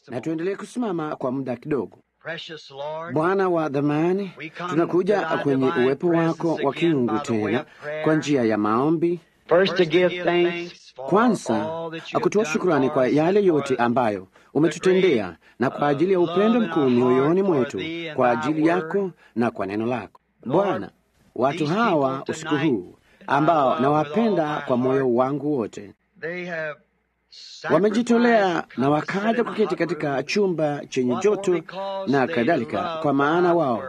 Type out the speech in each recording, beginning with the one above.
Na tuendelee kusimama kwa muda kidogo. Bwana wa dhamani, tunakuja kwenye uwepo wako wa kiungu tena kwa njia ya maombi. Kwanza, kutoa shukrani kwa yale yote ambayo umetutendea na kwa ajili ya upendo mkuu mioyoni mwetu kwa ajili yako na kwa neno lako. Bwana, watu hawa usiku huu ambao nawapenda kwa moyo wangu wote, wamejitolea na wakaja kuketi katika chumba chenye joto na kadhalika, kwa maana wao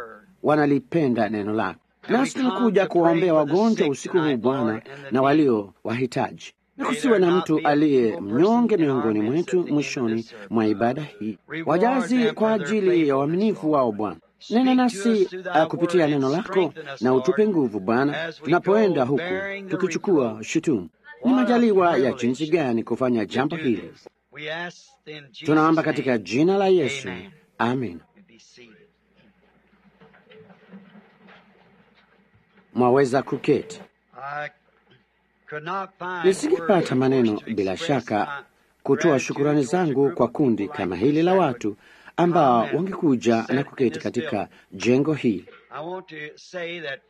wanalipenda neno lako. Nasi tunakuja kuwaombea wagonjwa usiku huu Bwana, na walio wahitaji, na kusiwe na mtu aliye mnyonge miongoni mwetu mwishoni mwa ibada hii. Wajazi kwa ajili ya uaminifu wao Bwana. Nena nasi kupitia neno lako na utupe nguvu Bwana, tunapoenda huku tukichukua shutumu. Ni majaliwa ya jinsi gani kufanya jambo hili. Tunaomba katika jina la Yesu, amen. Mwaweza kuketi. Nisingepata maneno bila shaka kutoa shukurani zangu kwa kundi kama hili la watu ambao wangekuja na kuketi katika jengo hili.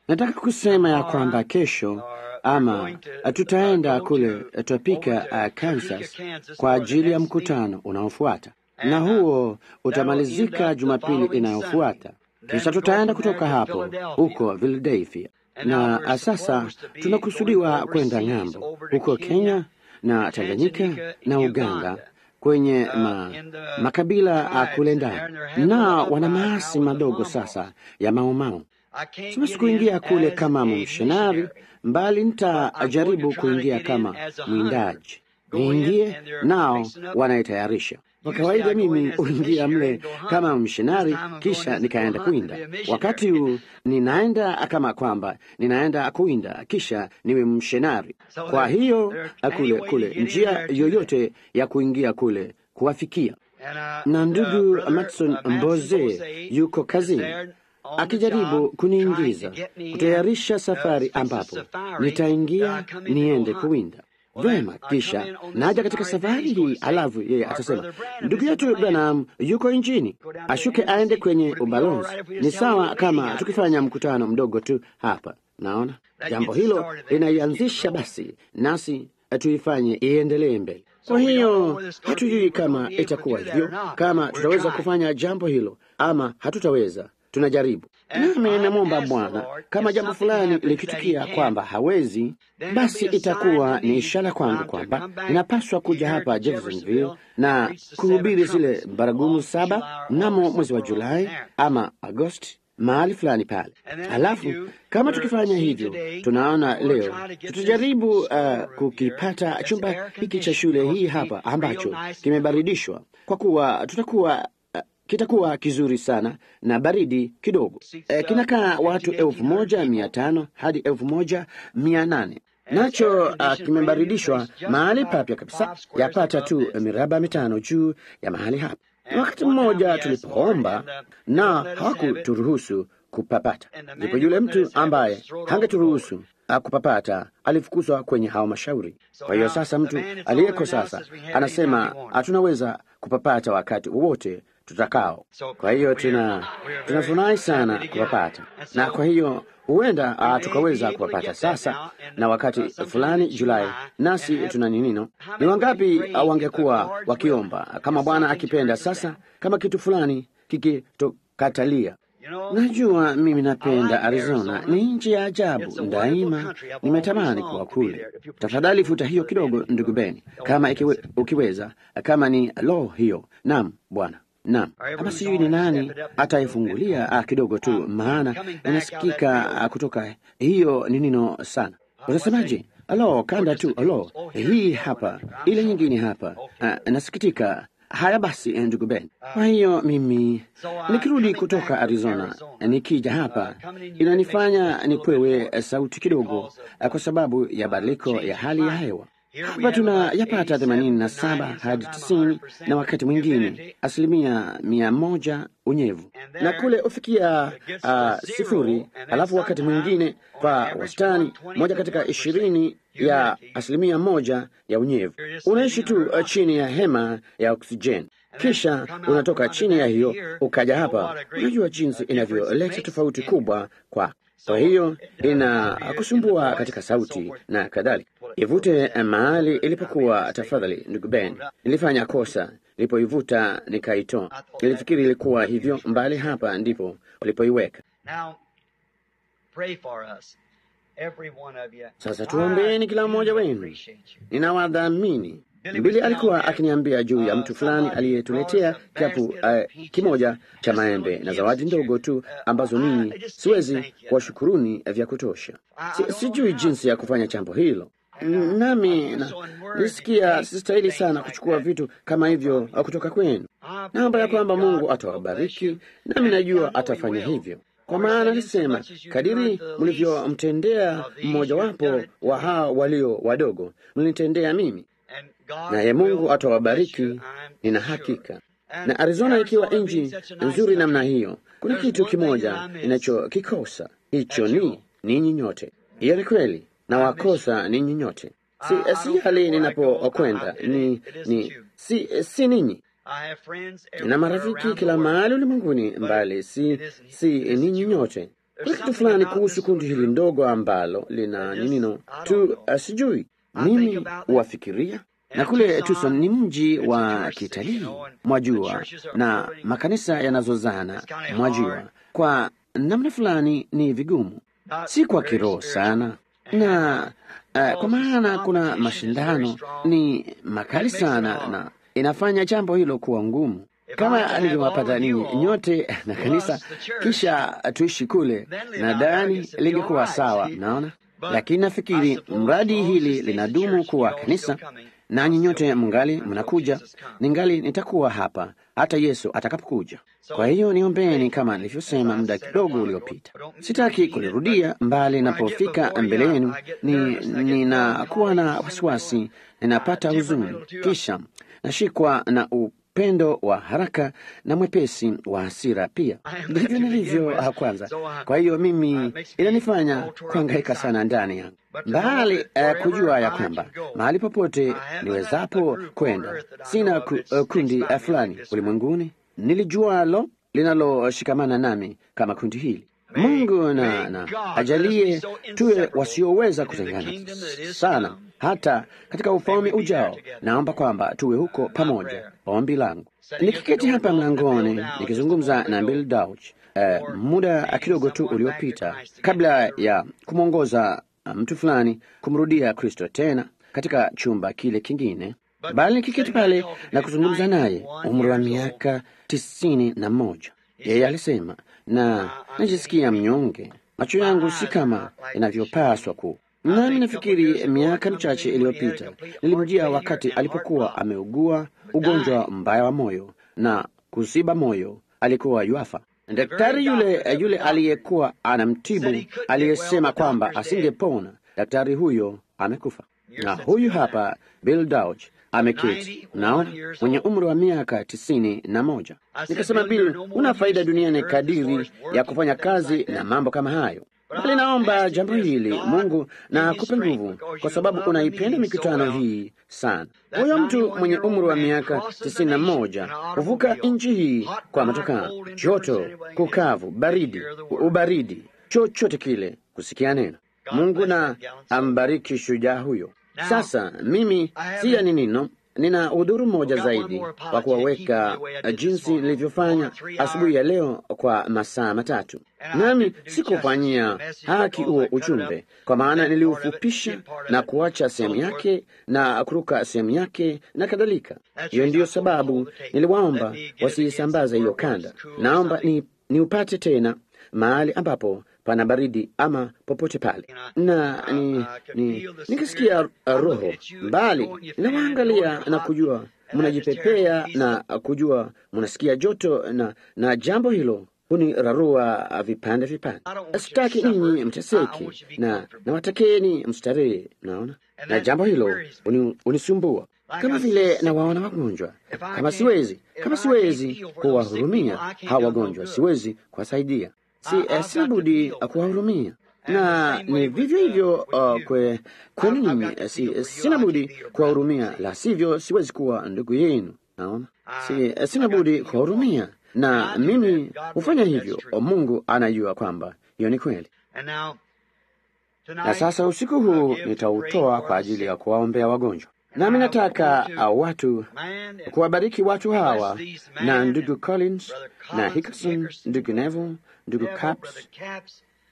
Nataka kusema ya kwamba kesho ama tutaenda kule Topeka, Kansas kwa ajili ya mkutano unaofuata, na huo utamalizika Jumapili inayofuata. Kisha tutaenda kutoka hapo huko Philadelphia, na sasa tunakusudiwa kwenda ng'ambo huko Kenya na Tanganyika na Uganda kwenye makabila kule ndani, na wana maasi madogo sasa ya maumau. Siwezi kuingia kule kama mmissionari, mbali nitajaribu kuingia kama mwindaji. Niingie nao wanaitayarisha. Kwa kawaida mimi uingia mle kama mmissionari, kisha nikaenda kuinda. Wakati huu ninaenda kama kwamba ninaenda kuinda, kisha niwe mmissionari. Kwa hiyo kule njia yoyote ya kuingia kule kuwafikia. Na ndugu Matson Mboze yuko kazini akijaribu kuniingiza kutayarisha safari ambapo nitaingia niende kuwinda. Vema, kisha naja katika safari hii, alafu yeye atasema ndugu yetu Branham yuko nchini, ashuke aende kwenye ubalozi. Ni sawa kama tukifanya mkutano mdogo tu hapa. Naona jambo hilo linaianzisha, basi nasi tuifanye iendelee mbele. Kwa hiyo hatujui kama itakuwa hivyo, kama tutaweza kufanya jambo hilo ama hatutaweza. Tunajaribu. Nami namwomba Bwana, kama jambo fulani likitukia kwamba hawezi, basi itakuwa ni ishara kwangu kwamba ninapaswa kuja hapa Jeffersonville na kuhubiri zile baragumu 7 mnamo mwezi wa Julai ama Agosti, mahali fulani pale. Alafu kama tukifanya hivyo, tunaona leo tutajaribu kukipata chumba hiki cha shule hii hapa ambacho kimebaridishwa, kwa kuwa kitakuwa kizuri sana na baridi kidogo. Kinakaa watu 1500 hadi 1800. Nacho kimebaridishwa mahali papya kabisa, yapata tu miraba 5 juu ya mahali hapa. Wakati mmoja tulipoomba na hawakuturuhusu kupapata, ndipo yule mtu ambaye hangeturuhusu kupapata alifukuzwa kwenye halmashauri. Kwa hiyo sasa mtu aliyeko sasa anasema tunaweza kupapata wakati wowote tutakao. Kwa hiyo tunafurahi sana kupapata, na kwa hiyo huenda tukaweza kupapata sasa na wakati fulani Julai. Nasi tuna ninino, ni wangapi wangekuwa wakiomba kama Bwana akipenda sasa, kama kitu fulani kikitokatalia. Najua mimi napenda Arizona, ni nchi ya ajabu daima, nimetamani kuwa kule. Tafadhali futa hiyo kidogo ndugu Beni, kama ukiweza, kama ni hiyo. Naam Bwana. Naam, kama sijui ni nani ataifungulia kidogo tu, maana inasikika kutoka hiyo ni nino sana. Utasemaje? Kanda tu, hii hapa, ile nyingine hapa. Nasikitika. Haya basi, ndugu Ben. Kwa hiyo mimi nikirudi kutoka Arizona, nikija hapa inanifanya nikwewe sauti kidogo, kwa sababu ya badiliko ya hali ya hewa. Hapa tuna yapata 87 hadi 90 na wakati mwingine 100% unyevu, na kule ufikia 0, alafu wakati mwingine kwa wastani 1 katika 20 ya 1% ya unyevu. Unaishi tu chini ya hema ya oksijeni, kisha unatoka chini ya hiyo ukaja hapa. Unajua jinsi inavyoleta tofauti kubwa kwa hiyo inakusumbua katika sauti na kadhalika. Ivute mahali ilipokuwa. Tafadhali ndugu Ben, nilifanya kosa nilipoivuta nikaitoa. Nilifikiri ilikuwa hivyo mbali, hapa ndipo ulipoiweka. Sasa tuombeeni kila mmoja wenu. Ninawadhamini. Bili alikuwa akiniambia juu ya mtu fulani aliyetuletea kikapu kimoja cha maembe na zawadi ndogo tu ambazo mimi siwezi kuwashukuruni vya kutosha. Sijui jinsi ya kufanya jambo hilo, nami nisikia sistahili sana kuchukua vitu kama hivyo kutoka kwenu. Naomba ya kwamba Mungu atawabariki, nami najua atafanya hivyo, kwa maana alisema, kadiri mlivyomtendea mmojawapo wa hao walio wadogo, mlinitendea mimi. Naye Mungu atawabariki, nina hakika. Na Arizona ikiwa nchi nzuri namna hiyo, kuna kitu kimoja ninachokikosa. Hicho ni ninyi nyote. Hiyo ni kweli, na wakosa ninyi nyote. Si hali ninapokwenda si ninyi. Na marafiki kila mahali ulimwenguni, mbali si ninyi nyote. Kuna kitu fulani kuhusu kundi hili ndogo ambalo lina ninino tu, sijui mimi huwafikiria. Na kule Tucson ni mji wa kitalii, mwajua, na makanisa yanazozana, mwajua. Kwa namna fulani ni vigumu, si kwa kiroho sana, na kwa maana kuna mashindano, ni makali sana, na inafanya jambo hilo kuwa ngumu. Kama alivyowapata ninyi nyote na kanisa, kisha tuishi kule, nadhani lingekuwa sawa, naona. Lakini nafikiri mradi hili linadumu kuwa kanisa, nanyi nyote mngali mnakuja, ningali nitakuwa hapa hata Yesu atakapokuja. Kwa hiyo niombeni kama nilivyosema muda kidogo uliopita. Sitaki kulirudia, mbali napofika mbele yenu ninakuwa na wasiwasi, ninapata huzuni, kisha nashikwa na upendo wa haraka na mwepesi wa hasira pia. Ndivyo nilivyo kwanza. Kwa hiyo mimi inanifanya kuhangaika sana ndani yangu, bali kujua ya kwamba mahali popote niwezapo kwenda, sina kundi fulani ulimwenguni nilijualo linaloshikamana nami kama kundi hili. Mungu na ajalie tuwe wasioweza kutengana sana hata katika ufalme ujao. Naomba kwamba tuwe huko pamoja. Ombi langu. Nikiketi hapa mlangoni nikizungumza na Bill Dauch muda kidogo tu uliopita, kabla ya kumwongoza mtu fulani kumrudia Kristo tena katika chumba kile kingine, bali nikiketi pale na kuzungumza naye, umri wa miaka 91, yeye alisema, na najisikia mnyonge. Macho yangu si kama inavyopaswa ku. Nami nafikiri miaka michache iliyopita nilimjia wakati alipokuwa ameugua ugonjwa mbaya wa moyo na kuziba moyo. Alikuwa yuafa. Daktari yule aliyekuwa anamtibu aliyesema kwamba asingepona, daktari huyo amekufa. Na huyu hapa Bill Dauch ameketi, naona, mwenye umri wa miaka 91. Nikasema, Bill, una faida duniani kadiri ya kufanya kazi na mambo kama hayo. Bali naomba jambo hili, Mungu na akupe nguvu, kwa sababu unaipenda mikutano hii sana. Huyo mtu mwenye umri wa miaka 91 huvuka nchi hii kwa matokano, joto, kukavu, baridi, ubaridi, chochote kile, kusikia neno. Mungu na ambariki shujaa huyo. Sasa mimi siya ninino, nina udhuru mmoja zaidi wa kuwaweka jinsi nilivyofanya asubuhi ya leo kwa masaa 3. Nami sikufanyia haki huo ujumbe, kwa maana niliufupisha na kuacha sehemu yake na kuruka sehemu yake na kadhalika. Hiyo ndiyo sababu niliwaomba wasiisambaze hiyo kanda. Naomba niupate tena mahali ambapo pana baridi ama popote pale, na nikisikia roho mbali, ninawaangalia na kujua mnajipepea na kujua mnasikia joto, na jambo hilo hunirarua vipande vipande. Sitaki ninyi mteseki, na watakeni mstarehe, naona, na jambo hilo unisumbua kama vile na waona wagonjwa. Kama siwezi kuwahurumia hawa wagonjwa, siwezi kuwasaidia. Sina budi kuwahurumia. na ni vivyo hivyo kwenu ninyi. Sina budi kuwahurumia, la sivyo siwezi kuwa ndugu yenu. Naona sina budi kuwahurumia, na mimi hufanya hivyo. Mungu anajua kwamba hiyo ni kweli. Na sasa usiku huu nitautoa kwa ajili ya kuwaombea wagonjwa, nami nataka watu kuwabariki watu hawa, na ndugu Collins na Hickerson, ndugu Neville, ndugu Caps,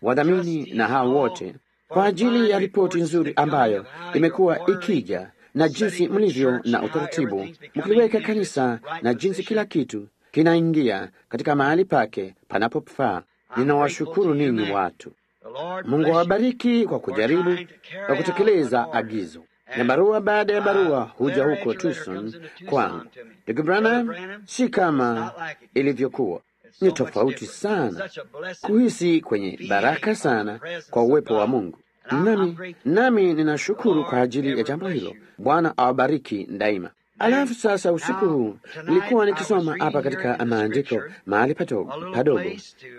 wadhamini na hao wote, kwa ajili ya ripoti nzuri ambayo imekuwa ikija, na jinsi mlivyo na utaratibu mkiliweka kanisa, na jinsi kila kitu kinaingia katika mahali pake panapofaa. Ninawashukuru ninyi watu. Mungu awabariki kwa kujaribu na kutekeleza agizo. Na barua baada ya barua huja huko Tucson kwangu. Ndugu Branham, si kama ilivyokuwa, ni tofauti sana, kuhisi kwenye baraka sana kwa uwepo wa Mungu. Nami ninashukuru kwa ajili ya jambo hilo. Bwana awabariki daima. Alafu sasa usiku huu nilikuwa nikisoma hapa katika maandiko mahali padogo.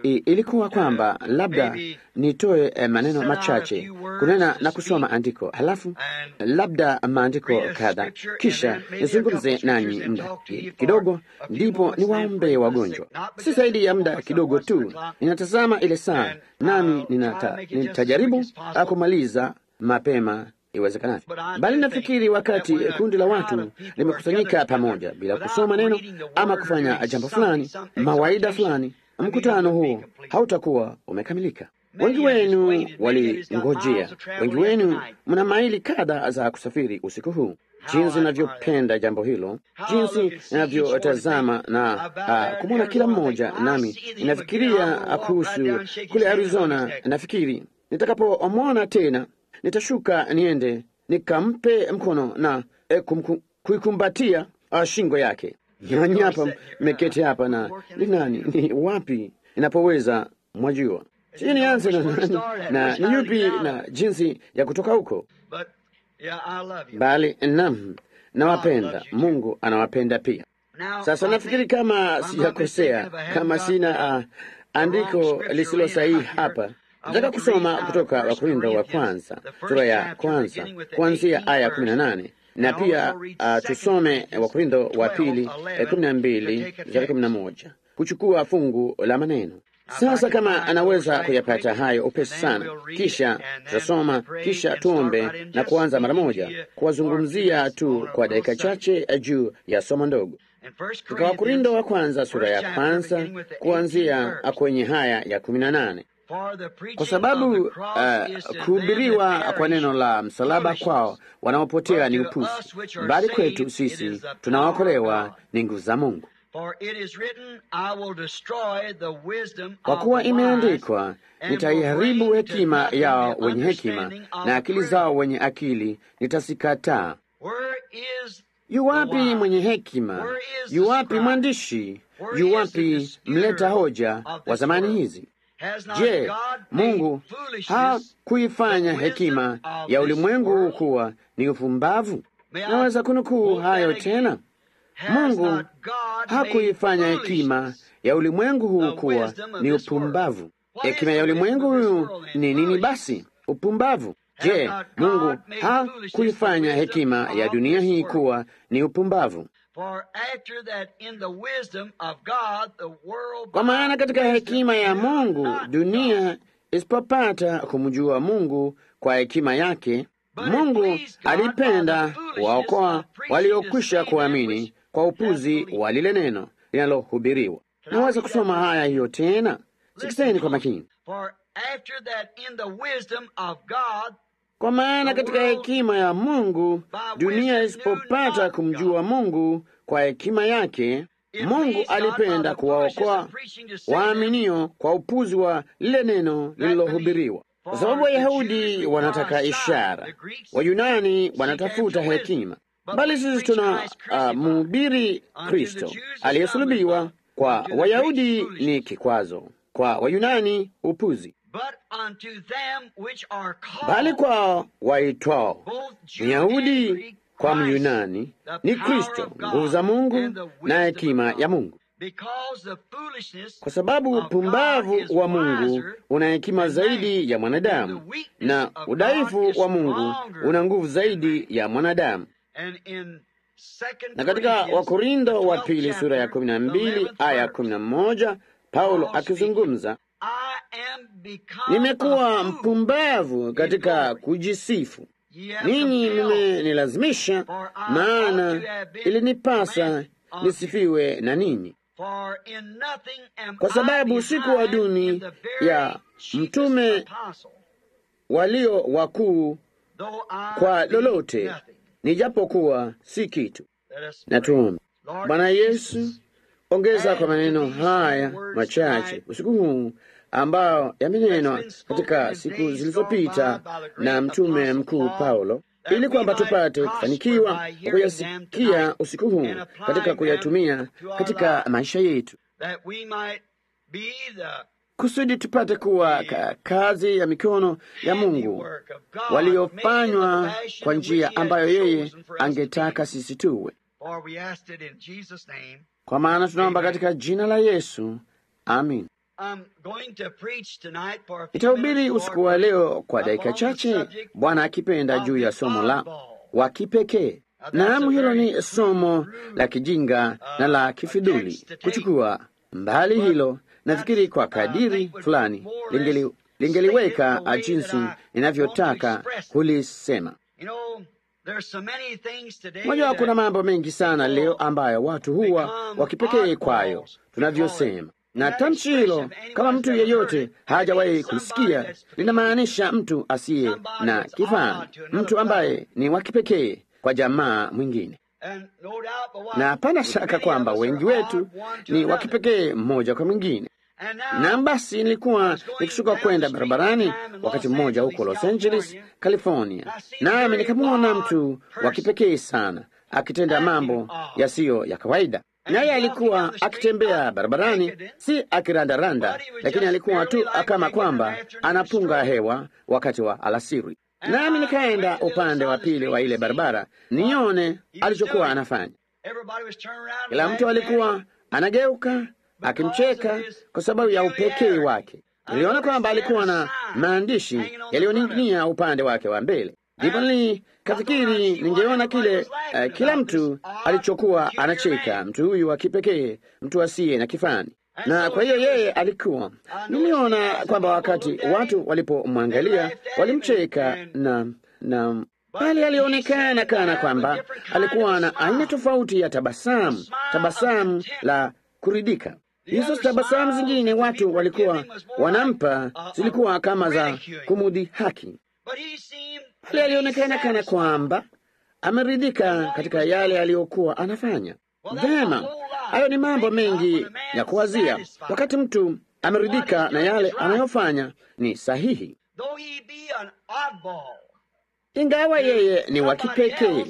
Ilikuwa kwamba labda nitoe maneno machache kunena na kusoma andiko, halafu labda maandiko kadha, kisha nizungumze nanyi muda kidogo, ndipo niwaombee wagonjwa. Si zaidi ya muda kidogo tu. Ninatazama ile saa, nami nitajaribu kumaliza mapema iwezekanavyo. Bali nafikiri wakati kundi la watu limekusanyika pamoja bila kusoma neno ama kufanya jambo fulani, mawaida fulani, mkutano huo hautakuwa umekamilika. Wengi wenu walingojea, wengi wenu mna maili kadha za kusafiri usiku huu. Jinsi ninavyopenda jambo hilo, jinsi ninavyotazama na kumwona kila mmoja. Nami ninafikiria kuhusu kule Arizona. Nafikiri nitakapomwona tena nitashuka niende nikampe mkono na kuikumbatia shingo yake. Nyinyi hapa mmeketi hapa, na ni nani, ni wapi inapoweza, mwajua. Sijui nianze na nani na ni yupi na jinsi ya kutoka huko, bali nawapenda. Mungu anawapenda pia. Sasa nafikiri kama sijakosea, kama sina andiko lisilo sahihi hapa, nataka kusoma kutoka Wakorintho wa kwanza sura ya kwanza kuanzia aya 18, na pia tusome Wakorintho wa pili 12-11 kuchukua fungu la maneno. Sasa kama anaweza kuyapata hayo upesi sana, kisha tutasoma, kisha tuombe na kuanza mara moja kuwazungumzia tu kwa dakika chache juu ya somo ndogo. Katika Wakorintho wa kwanza sura ya kwanza kuanzia kwenye haya ya 18. Kwa sababu kuhubiriwa kwa neno la msalaba kwao wanaopotea ni upuzi, bali kwetu sisi tunaokolewa ni nguvu za Mungu. Kwa kuwa imeandikwa, nitaiharibu hekima yao wenye hekima, na akili zao wenye akili nitazikataa. Yuwapi mwenye hekima? Yuwapi mwandishi? Yuwapi mleta hoja wa zamani hizi? Je, Mungu hakuifanya hekima ya ulimwengu kuwa ni upumbavu? Naweza kunukuu hayo tena. Mungu hakuifanya hekima ya ulimwengu huu kuwa ni upumbavu. Hekima ya ulimwengu huu ni nini basi? Upumbavu. Je, Mungu hakuifanya hekima ya dunia hii kuwa ni upumbavu? Kwa maana katika hekima ya Mungu dunia isipopata kumjua Mungu kwa hekima yake, Mungu alipenda waokoa waliokwisha kuamini kwa upuzi wa lile neno linalohubiriwa. Naweza kusoma haya hiyo tena. Sikizeni kwa makini. Kwa maana katika hekima ya Mungu dunia isipopata kumjua Mungu kwa hekima yake, Mungu alipenda kuwaokoa waaminio kwa upuzi wa lile neno lililohubiriwa. Kwa sababu Wayahudi wanataka ishara, Wayunani wanatafuta hekima, bali sisi tuna mhubiri Kristo aliyesulubiwa. Kwa Wayahudi ni kikwazo, kwa Wayunani upuzi, bali kwa waitwao Myahudi kwa Myunani ni Kristo, nguvu za Mungu na hekima ya Mungu. Kwa sababu upumbavu wa Mungu una hekima zaidi ya mwanadamu, na udhaifu wa Mungu una nguvu zaidi ya mwanadamu. Na katika Wakorintho wa pili sura ya 12 aya 11, Paulo akizungumza, nimekuwa mpumbavu katika kujisifu, ninyi mmenilazimisha, maana ilinipasa nisifiwe na ninyi. Kwa sababu sikuwa duni ya mtume walio wakuu kwa lolote, nijapokuwa si kitu. Na tuombe. Bwana Yesu, ongeza kwa maneno haya machache usiku huu ambao yamenenwa katika siku zilizopita na mtume mkuu Paulo, ili kwamba tupate kufanikiwa kwa kuyasikia usiku huu katika kuyatumia katika maisha yetu, kusudi tupate kuwa kazi ya mikono ya Mungu waliofanywa kwa njia ambayo yeye angetaka sisi tuwe. Kwa maana tunaomba katika jina la Yesu, amin. Nitahubiri usiku wa leo kwa dakika chache, Bwana akipenda, juu ya somo la wa kipekee. Naam, hilo ni somo la kijinga na la kifiduli. Kuchukua mbali hilo, nafikiri kwa kadiri fulani lingeliweka jinsi ninavyotaka kulisema. Moja, kuna mambo mengi sana leo ambayo watu huwa wakipekee kwayo, tunavyosema. Na tamshi hilo, kama mtu yeyote hajawahi kulisikia, linamaanisha mtu asiye na kifani, mtu ambaye ni wa kipekee kwa jamaa mwingine. Na hapana shaka kwamba wengi wetu ni wa kipekee mmoja kwa mwingine. Na basi nilikuwa nikishuka kwenda barabarani wakati mmoja huko Los Angeles, California, nami nikamwona mtu wa kipekee sana akitenda mambo yasiyo ya kawaida. Naye alikuwa akitembea barabarani, si akirandaranda, lakini alikuwa tu kama kwamba anapunga hewa wakati wa alasiri. Nami nikaenda upande wa pili wa ile barabara nione alichokuwa anafanya. Kila mtu alikuwa anageuka akimcheka kwa sababu ya upekee wake. Niliona kwamba alikuwa na maandishi yaliyoning'inia upande wake wa mbele. Ndipo nikafikiri ningeona kile kila mtu alichokuwa anacheka mtu huyu wa kipekee, mtu asiye na kifani. Na kwa hiyo yeye alikuwa, niliona kwamba wakati watu walipomwangalia walimcheka, na bali alionekana kana kwamba alikuwa na aina tofauti ya tabasamu la kuridhika. Hizo tabasamu zingine watu walikuwa wanampa zilikuwa kama za kumudhihaki. Bali alionekana kana kwamba ameridhika katika yale aliyokuwa anafanya. Vema, hayo ni mambo mengi ya kuwazia. Wakati mtu ameridhika na yale anayofanya ni sahihi, ingawa yeye ni wa kipekee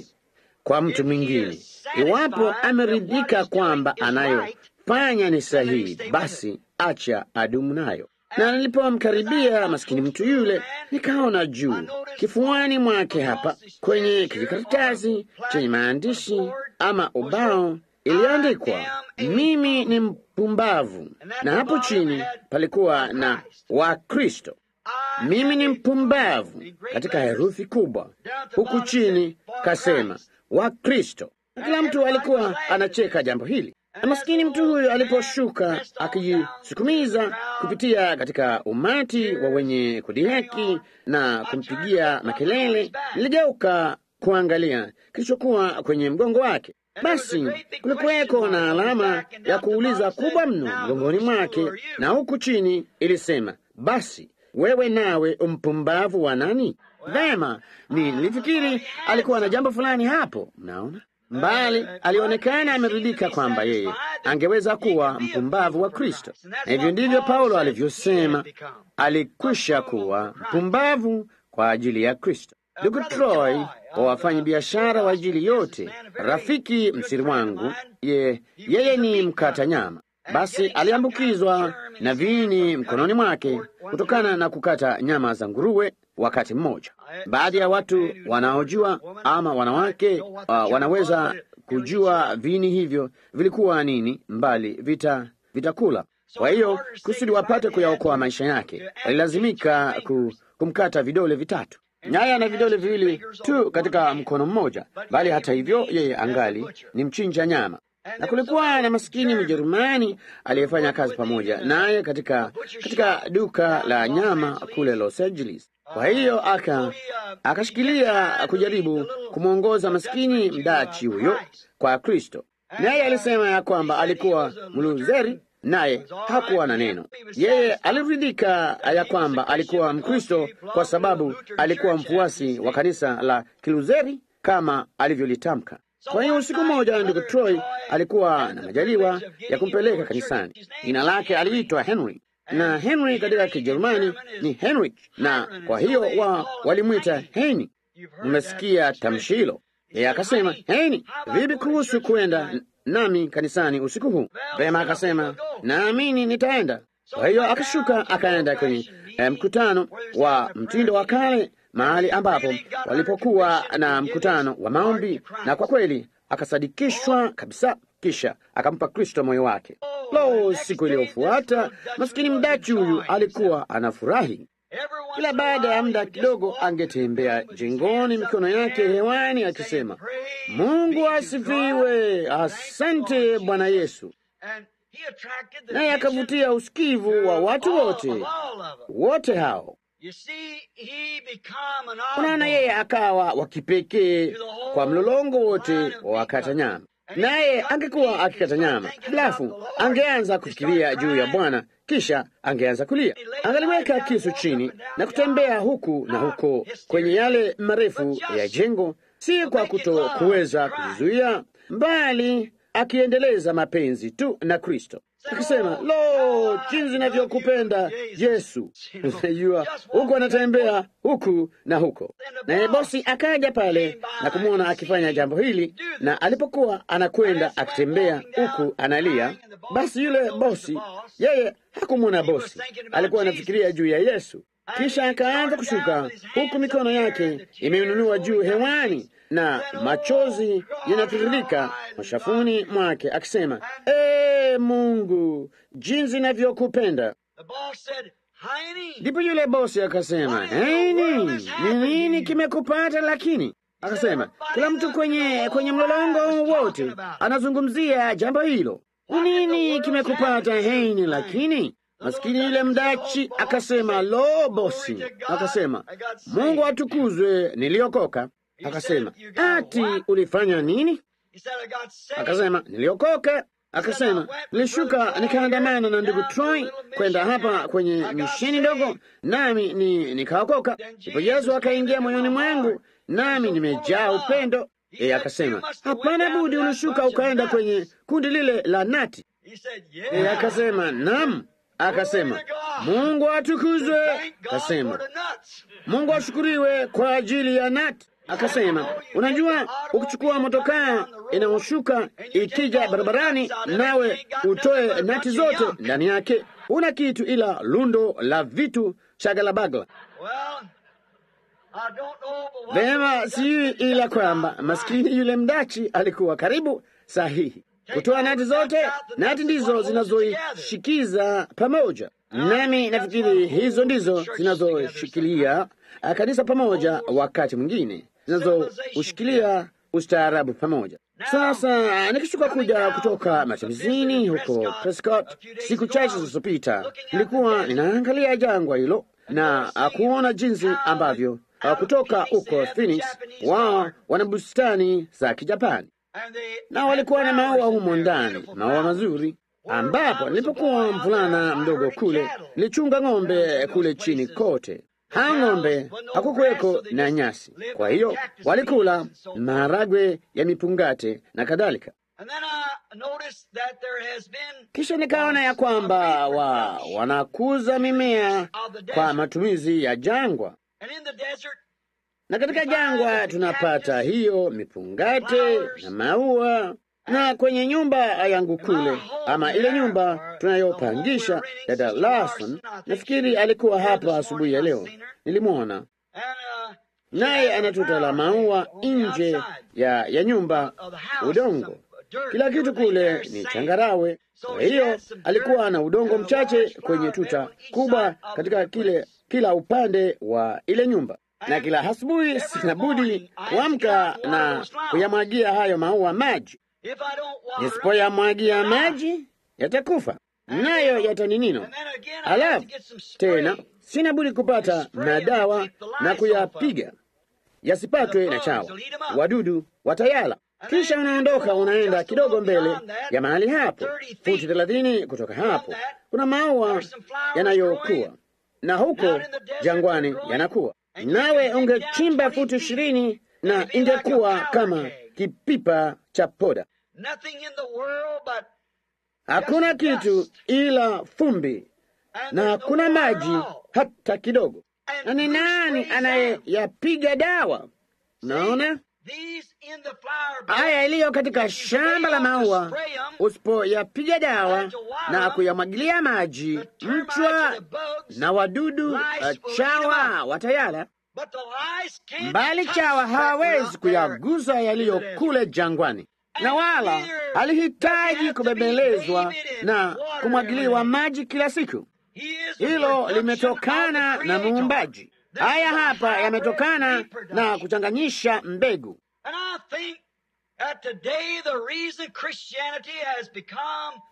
kwa mtu mwingine, iwapo ameridhika kwamba anayofanya ni sahihi, basi acha adumu nayo. Na nilipomkaribia maskini mtu yule, nikaona juu kifuani mwake hapa kwenye kijikaratasi chenye maandishi ama ubao iliandikwa, mimi ni mpumbavu, na hapo chini palikuwa na Wakristo. Mimi ni mpumbavu katika herufi kubwa, huku chini kasema Wakristo. Na kila mtu alikuwa anacheka jambo hili. Na maskini mtu huyu aliposhuka akijisukumiza kupitia katika umati wa wenye kudhihaki na kumpigia makelele, niligeuka kuangalia kilichokuwa kwenye mgongo wake. Basi kulikuweko na alama ya kuuliza kubwa mno mgongoni mwake, na huku chini ilisema, basi wewe nawe mpumbavu wa nani? Vema, nilifikiri alikuwa na jambo fulani hapo, mnaona. Mbali alionekana ameridhika kwamba yeye angeweza kuwa mpumbavu wa Kristo. Na hivyo ndivyo Paulo alivyosema, alikwisha kuwa mpumbavu kwa ajili ya Kristo. Ndugu Troy, wa wafanyi biashara wa ajili yote, rafiki msiri wangu, yeye ni mkata nyama. Basi aliambukizwa na viini mkononi mwake kutokana na kukata nyama za nguruwe wakati mmoja. Baadhi ya watu wanaojua ama wanawake wanaweza kujua vini hivyo vilikuwa nini, mbali vitakula. Kwa hiyo kusudi wapate kuyaokoa maisha yake, walilazimika kumkata vidole vitatu. Naye ana vidole viwili tu katika mkono mmoja, bali hata hivyo yeye angali ni mchinja nyama. Na kulikuwa na maskini Mjerumani aliyefanya kazi pamoja naye katika duka la nyama kule Los Angeles. Kwa hiyo akashikilia kujaribu kumwongoza maskini Mdachi huyo kwa Kristo. Naye alisema ya kwamba alikuwa Mluzeri, naye hakuwa na neno. Yeye aliridhika ya kwamba alikuwa Mkristo kwa sababu alikuwa mfuasi wa kanisa la Kiluzeri kama alivyolitamka. Kwa hiyo usiku mmoja ndugu Troy alikuwa na majaliwa ya kumpeleka kanisani. Jina lake aliitwa Henry, na Henry katika Kijerumani ni Henrich, na kwa hiyo walimwita Heini. Mmesikia tamshi hilo? Yeye akasema, Heini, vipi kuhusu kwenda nami kanisani usiku huu? Vema, akasema, naamini nitaenda. Kwa hiyo akashuka akaenda kwenye mkutano wa mtindo wa kale, mahali ambapo walipokuwa na mkutano wa maombi, na kwa kweli akasadikishwa kabisa, kisha akampa Kristo moyo wake. Lo, siku iliyofuata maskini Mdachi huyu alikuwa anafurahi. Kila baada ya muda kidogo angetembea jengoni, mikono yake hewani, akisema, Mungu asifiwe, asante Bwana Yesu. Naye akavutia usikivu wa watu wote hao. Unaona, yeye akawa wa kipekee kwa mlolongo wote wa wakata nyama. Naye angekuwa akikata nyama, halafu angeanza kufikiria juu ya Bwana, kisha angeanza kulia. Angaliweka kisu chini na kutembea huku na huko kwenye yale marefu ya jengo, si kwa kuweza kujizuia, mbali akiendeleza mapenzi tu na Kristo, akisema, lo, jinsi ninavyokupenda Yesu. Unajua, huku anatembea huku na huko. Naye bosi akaja pale na kumwona akifanya jambo hili, na alipokuwa anakwenda akitembea huku analia, basi yule bosi, yeye hakumwona bosi, alikuwa anafikiria juu ya Yesu. Kisha akaanza kushuka huku mikono yake imeinuliwa juu hewani na machozi yanatiririka mashafuni mwake, akisema, Mungu, jinsi ninavyokupenda. Ndipo yule bosi akasema, Heini, ni nini kimekupata? Lakini akasema, kila mtu kwenye mlolongo wote anazungumzia jambo hilo. Ni nini kimekupata Heini? Lakini maskini yule Mdachi akasema, lo, bosi, akasema, Mungu atukuzwe, niliokoka. Akasema, ati ulifanya nini? Akasema, niliokoka. Akasema, nilishuka nikaandamana na ndugu Troy kwenda hapa kwenye misheni ndogo, nami nikaokoka. Ndipo Yesu akaingia moyoni mwangu, nami nimejaa upendo. Yeye akasema, hapana budi, ulishuka ukaenda kwenye kundi lile la Nati. Yeye akasema, naam. Akasema, Mungu atukuzwe. Akasema, Mungu ashukuriwe kwa ajili ya Nati. Akasema, unajua, ukichukua motokaa inayoshuka ikija barabarani, nawe utoe nati zote ndani yake, una kitu ila lundo la vitu shagalabagla. Vema, sijui ila kwamba maskini yule Mdachi alikuwa karibu sahihi kutoa nati zote. Nati ndizo zinazoishikiza pamoja, nami nafikiri hizo ndizo zinazoshikilia kanisa pamoja, wakati mwingine zinazoushikilia ustaarabu pamoja. Sasa nikishuka kuja kutoka matembezini huko Prescott siku chache zilizopita, nilikuwa ninaangalia jangwa hilo na kuona jinsi ambavyo kutoka huko Phoenix wao wana bustani za Kijapani, na walikuwa na maua humo ndani, maua mazuri, ambapo nilipokuwa mvulana mdogo kule nilichunga ng'ombe kule chini kote. Hao ng'ombe hakukuweko na nyasi, kwa hiyo walikula maharagwe ya mipungate na kadhalika. Kisha nikaona ya kwamba wanakuza mimea kwa matumizi ya jangwa, na katika jangwa tunapata hiyo mipungate na maua. Na kwenye nyumba yangu kule, ama ile nyumba tunayopangisha, dada Larson, nafikiri alikuwa hapa asubuhi ya leo, nilimwona. naye ana tuta la maua nje ya nyumba, udongo. Kila kitu kule ni changarawe. Kwa hiyo alikuwa na udongo mchache kwenye tuta kubwa katika kila upande wa ile nyumba, na kila asubuhi sina budi kuamka na kuyamwagia hayo maua maji. Nisipoyamwagia maji yatakufa, nayo yataninino. Alafu tena sina budi kupata madawa na kuyapiga yasipatwe na chawa, wadudu watayala. Kisha unaondoka unaenda kidogo mbele ya mahali hapo, futi 30 kutoka hapo, kuna maua yanayokuwa, na huko jangwani yanakuwa. Nawe ungechimba futi 20 na ingekuwa kama kipipa cha poda. Hakuna kitu ila fumbi, na hakuna maji hata kidogo. Na ni nani anayeyapiga dawa? Naona haya iliyo katika shamba la maua, usipoyapiga dawa na kuyamwagilia maji, mchwa na wadudu chawa watayala, mbali chawa hawawezi kuyagusa yaliyo kule jangwani, na wala halihitaji kubembelezwa na kumwagiliwa maji kila siku. Hilo limetokana na Muumbaji. Haya hapa yametokana na kuchanganyisha mbegu.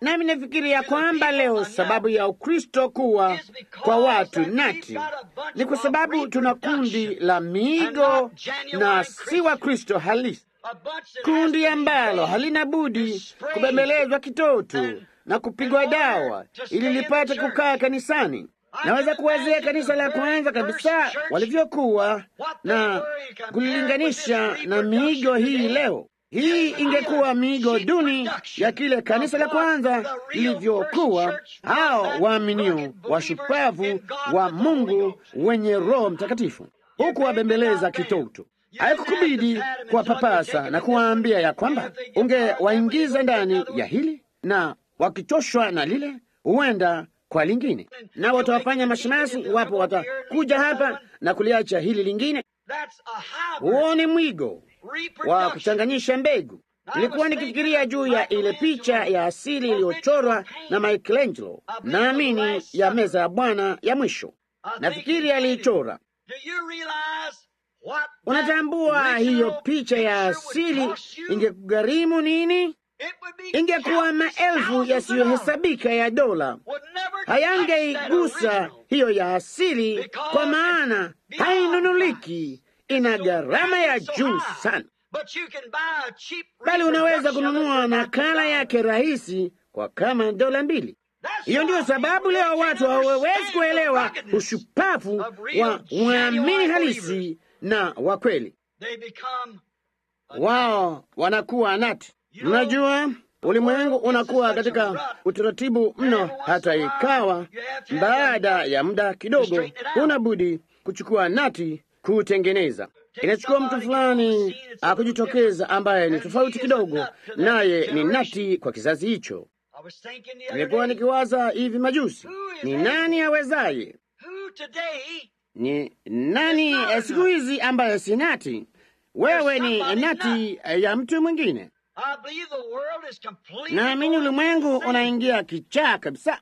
Nami nafikiria kwamba leo sababu ya Ukristo kuwa kwa watu nati ni kwa sababu tuna kundi la miigo na si wa Kristo halisi, kundi ambalo halina budi kubembelezwa kitoto na kupigwa dawa ili lipate kukaa kanisani. Naweza kuwazia kanisa la kwanza kabisa walivyokuwa na kulilinganisha na miigo hii leo. Hii ingekuwa miigo duni ya kile kanisa la kwanza lilivyokuwa, hao waaminio washupavu wa Mungu wenye Roho Mtakatifu, huku wabembeleza kitoto. Haikukubidi kuwapapasa na kuwaambia ya kwamba ungewaingiza ndani ya hili, na wakichoshwa na lile huenda kwa lingine, na watawafanya mashemasi wapo watakuja hapa na kuliacha hili lingine. Huo ni mwigo wa kuchanganyisha mbegu. Nilikuwa nikifikiria juu ya ile picha ya asili iliyochorwa na Michelangelo, naamini ya meza ya Bwana ya mwisho. Nafikiri aliichora. Unatambua hiyo picha ya asili ingekugharimu nini? Ingekuwa maelfu yasiyohesabika ya dola. Hayangeigusa hiyo ya asili, kwa maana hainunuliki, ina gharama ya juu sana. Bali unaweza kununua nakala yake rahisi kwa kama dola 2. Hiyo ndiyo sababu leo watu hawawezi kuelewa ushupavu wa waamini halisi na wa kweli. Wao wanakuwa nati. Unajua, ulimwengu unakuwa katika utaratibu mno, hata ikawa baada ya muda kidogo unabudi kuchukua nati kutengeneza. Inachukua mtu fulani akujitokeza ambaye ni tofauti kidogo, naye ni nati kwa kizazi hicho. Nilikuwa nikiwaza hivi majuzi, ni nani awezaye? Ni nani siku hizi ambaye si nati? Wewe ni nati ya mtu mwingine. Naamini ulimwengu unaingia kichaa kabisa.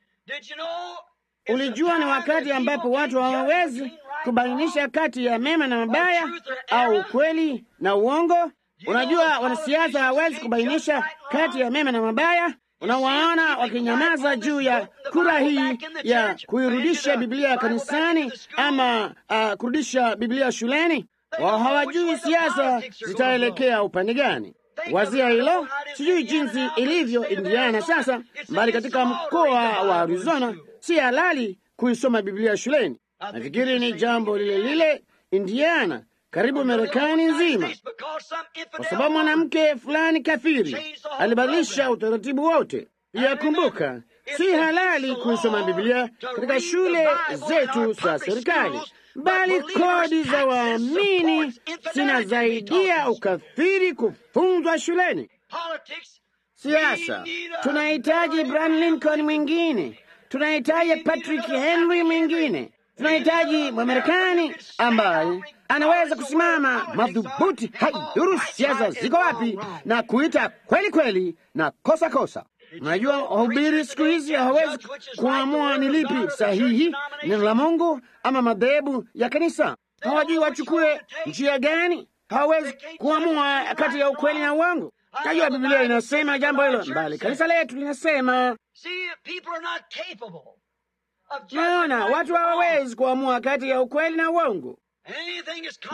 Ulijua ni wakati ambapo watu hawawezi kubainisha kati ya mema na mabaya, au kweli na uongo. Unajua, wanasiasa hawawezi kubainisha kati ya mema na mabaya. Unawaona wakinyamaza juu ya kura hii ya kuirudisha Biblia kanisani ama kurudisha Biblia shuleni. Wao hawajui siasa zitaelekea upande gani. Wazia hilo, sijui jinsi ilivyo Indiana sasa, bali katika mkoa wa Arizona si halali kuisoma Biblia shuleni. Nafikiri ni jambo lile lile Indiana, karibu Marekani nzima, kwa sababu mwanamke fulani kafiri alibadilisha utaratibu wote. Pia kumbuka, si halali kuisoma Biblia katika shule zetu za serikali, bali kodi za waamini zinazaidia ukafiri kufunzwa shuleni. Siasa, tunahitaji Abraham Lincoln mwingine, tunahitaji Patrick Henry mwingine. Tunahitaji Mwamerikani ambaye anaweza kusimama madhubuti, haidhuru siasa ziko wapi, na kuita kweli kweli na kosa kosa. Unajua, wahubiri siku hizi hawawezi kuamua ni lipi sahihi, neno la Mungu ama madhehebu ya kanisa. Hawajui wachukue njia gani. Hawawezi kuamua kati ya ukweli na uongo. Najua Biblia inasema jambo hilo, bali kanisa letu linasema. Naona watu hawawezi kuamua kati ya ukweli na uongo,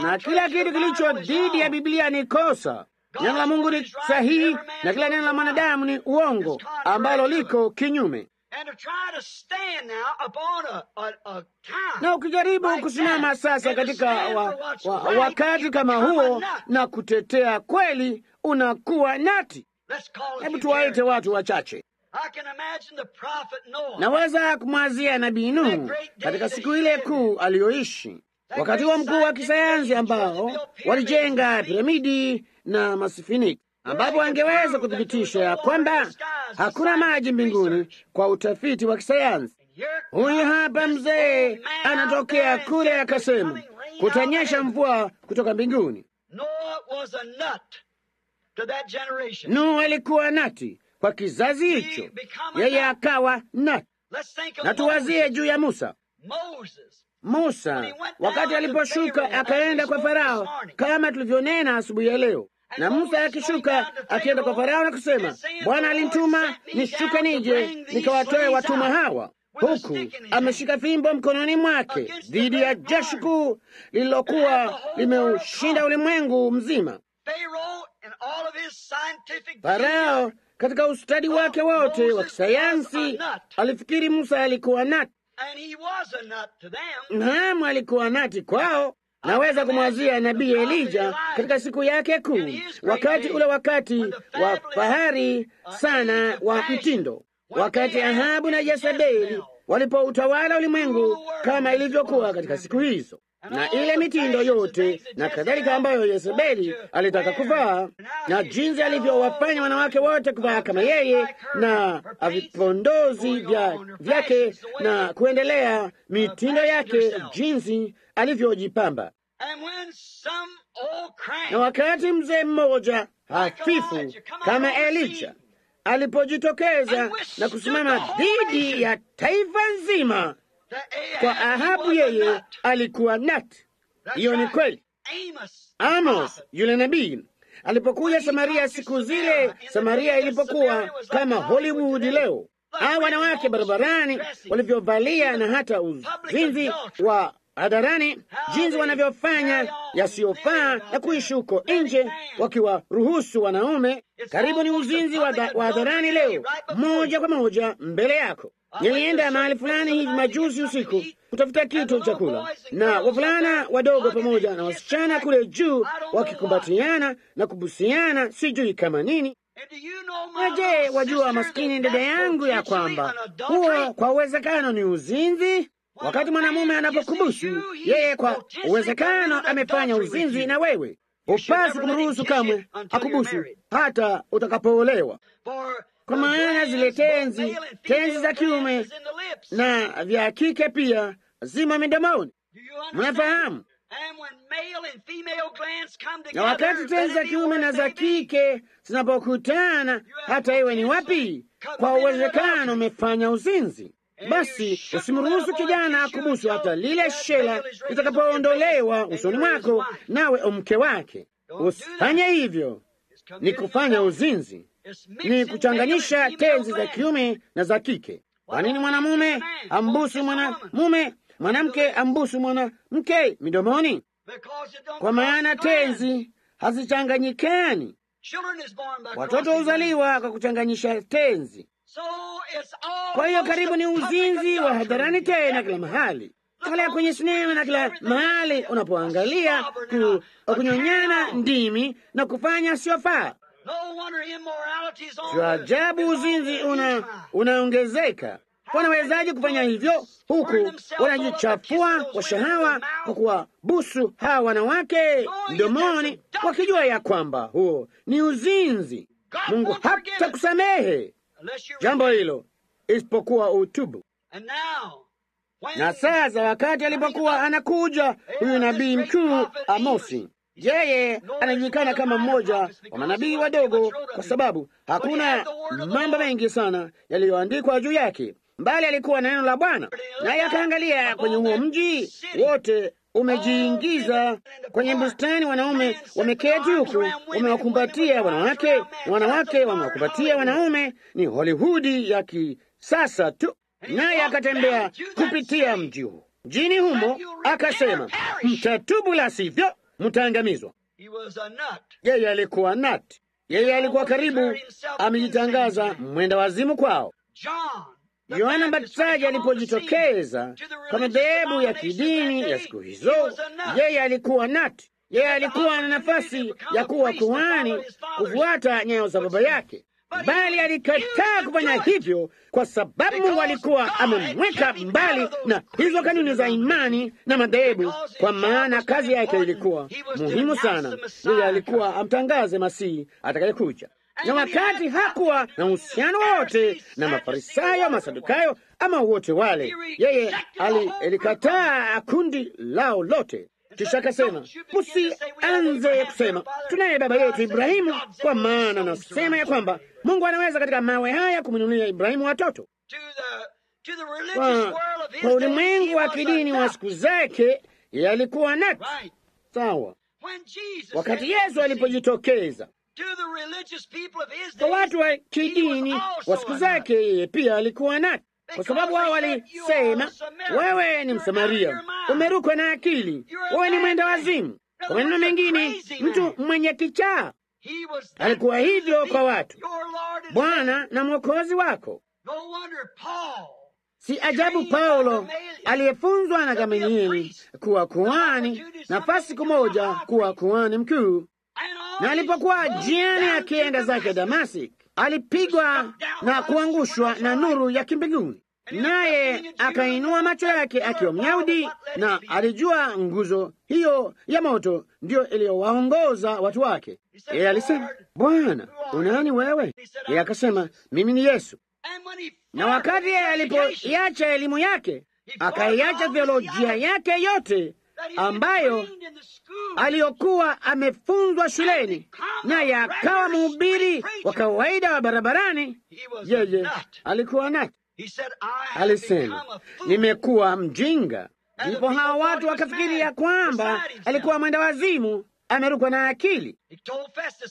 na kila kitu kilicho dhidi ya Biblia ni kosa. Neno la Mungu ni sahihi na kila neno la mwanadamu ni uongo ambalo liko kinyume. Na ukijaribu kusimama sasa katika wakati kama huo na kutetea kweli, unakuwa nati. Hebu tuwaite watu wachache. Naweza kumwazia Nabii Nuhu katika siku ile kuu aliyoishi, wakati wa mkuu wa kisayansi ambao walijenga piramidi na masifiniki, ambapo angeweza kuthibitisha ya kwamba hakuna maji mbinguni kwa utafiti wa kisayansi. Huyu hapa mzee anatokea kule akasema kutanyesha mvua kutoka mbinguni. Nuhu alikuwa nati kwa kizazi hicho, yeye akawa nati. Na tuwazie juu ya Musa wakati aliposhuka akaenda kwa Farao, kama tulivyonena asubuhi ya leo. Na Musa akishuka akienda kwa Farao na kusema, Bwana alinituma nishuke nije nikawatoe watumwa hawa, huku ameshika fimbo mkononi mwake dhidi ya jeshi kuu lililokuwa limeushinda ulimwengu mzima. Farao katika ustadi wake wote wa kisayansi alifikiri Musa alikuwa nati. Naam, alikuwa nati kwao. Naweza kumwazia nabii Elija katika siku yake kuu, wakati wa fahari sana wa mtindo, wakati Ahabu na Yezebeli walipoutawala ulimwengu kama ilivyokuwa katika siku hizo, na ile mitindo yote na kadhalika ambayo Yezebeli alitaka kuvaa, na jinsi alivyowafanya wanawake wote kuvaa kama yeye, na vipondozi vyake na kuendelea mitindo yake, jinsi alivyojipamba. Na wakati mzee mmoja hafifu kama Elija alipojitokeza na kusimama dhidi ya taifa nzima, kwa Ahabu yeye alikuwa nati. Hiyo ni kweli. Amos yule nabii alipokuja Samaria siku zile, Samaria ilipokuwa kama Hollywood leo, au wanawake barabarani walivyovalia, na hata uzinzi wa hadharani, jinsi wanavyofanya yasiyofaa na kuishi huko nje wakiwaruhusu wanaume. Karibu ni uzinzi wa hadharani leo, moja kwa moja mbele yako. Nilienda mahali fulani hivi majuzi usiku kutafuta kitu chakula, na wavulana wadogo pamoja na wasichana kule juu wakikumbatiana na kubusiana, sijui kama nini. Je, wajua maskini dada yangu ya kwamba huo kwa uwezekano ni uzinzi? Wakati mwanamume anapokubusu, yeye kwa uwezekano amefanya uzinzi na wewe. Hupasi kumruhusu kamwe akubusu hata utakapoolewa, kwa maana zile tenzi za kiume na vya kike pia zimo midomoni. Mnafahamu? Na wakati tenzi za kiume na za kike zinapokutana, hata iwe ni wapi, kwa uwezekano umefanya uzinzi. Basi usimruhusu kijana akubusu hata lile shela litakapoondolewa usoni mwako, nawe mke wake. Usifanye hivyo, ni kufanya uzinzi, ni kuchanganyisha tenzi za kiume na za kike. Kwa nini mwanamume ambusu mwanamume, mwanamke ambusu mwanamke midomoni? Kwa maana tenzi hazichanganyikani. Watoto huzaliwa kwa kuchanganyisha tenzi. Kwa hiyo karibu ni uzinzi wa hadharani, tena kila mahali, kala kwenye sinema na kila mahali unapoangalia, kunyonyana ndimi na kufanya siofaa. Sio ajabu uzinzi unaongezeka. Wanawezaje kufanya hivyo huku wanajichafua kwa shahawa kwa kuwabusu hawa wanawake mdomoni, wakijua ya kwamba huo ni uzinzi? Mungu hatakusamehe jambo hilo isipokuwa utubu. Na sasa wakati alipokuwa anakuja huyu nabii mkuu Amosi, yeye anajulikana kama mmoja wa manabii wadogo, kwa sababu hakuna mambo mengi sana yaliyoandikwa juu yake, bali alikuwa na neno la Bwana. Naye akaangalia kwenye huo mji wote umejiingiza kwenye bustani, wanaume wameketi huku wamewakumbatia wanawake, na wanawake wamewakumbatia wanaume. Ni Hollywood ya kisasa tu. Naye akatembea kupitia mji huo, mjini humo, akasema, mtatubu, la sivyo mtaangamizwa. Yeye alikuwa nati, yeye alikuwa karibu amejitangaza mwenda wazimu kwao. Yohana Mbatizaji alipojitokeza kama dhehebu ya kidini ya siku hizo, yeye alikuwa nati. Yeye alikuwa na nafasi ya kuwa kuhani, kufuata nyayo za baba yake, bali alikataa kufanya hivyo kwa sababu Mungu alikuwa amemweka mbali na hizo kanuni za imani na madhehebu, kwa maana kazi yake ilikuwa muhimu sana. Yeye alikuwa amtangaze Masihi atakayekuja, na wakati hakuwa na uhusiano wote na Mafarisayo, Masadukayo ama wote wale, yeye alikataa kundi lao lote. Kisha akasema, msianze kusema tunaye baba yetu Ibrahimu, kwa maana nasema ya kwamba Mungu anaweza katika mawe haya kumwinulia Ibrahimu watoto. Kwa ulimwengu wa kidini wa siku zake, yeye alikuwa nati. Sawa. Wakati Yesu alipojitokeza kwa watu wa kidini wa siku zake, yeye pia alikuwa nati, kwa sababu wao walisema, wewe ni Msamaria, umerukwa na akili, wewe ni mwenda wazimu. Kwa maneno mengine, mtu mwenye kichaa. Alikuwa hivyo kwa watu. Bwana na Mwokozi wako. Si ajabu Paulo aliyefunzwa na Gamalieli kuwa kuhani, nafasi siku moja kuwa kuhani mkuu, na alipokuwa jiani akienda zake Damasiki, alipigwa na kuangushwa na nuru ya kimbinguni, naye akainua macho yake akiwa Myahudi, na alijua nguzo hiyo ya moto ndiyo iliyowaongoza watu wake. Yeye alisema, Bwana, unani wewe? Yeye akasema, mimi ni Yesu. Na wakati yeye alipoiacha elimu yake, akaiacha theolojia yake yote ambayo aliyokuwa amefunzwa shuleni, naye akawa mhubiri wa kawaida wa barabarani, yeye alikuwa nati. Alisema, nimekuwa mjinga. Ndipo hawa watu wakafikiria kwamba alikuwa mwenda wazimu, amerukwa na akili.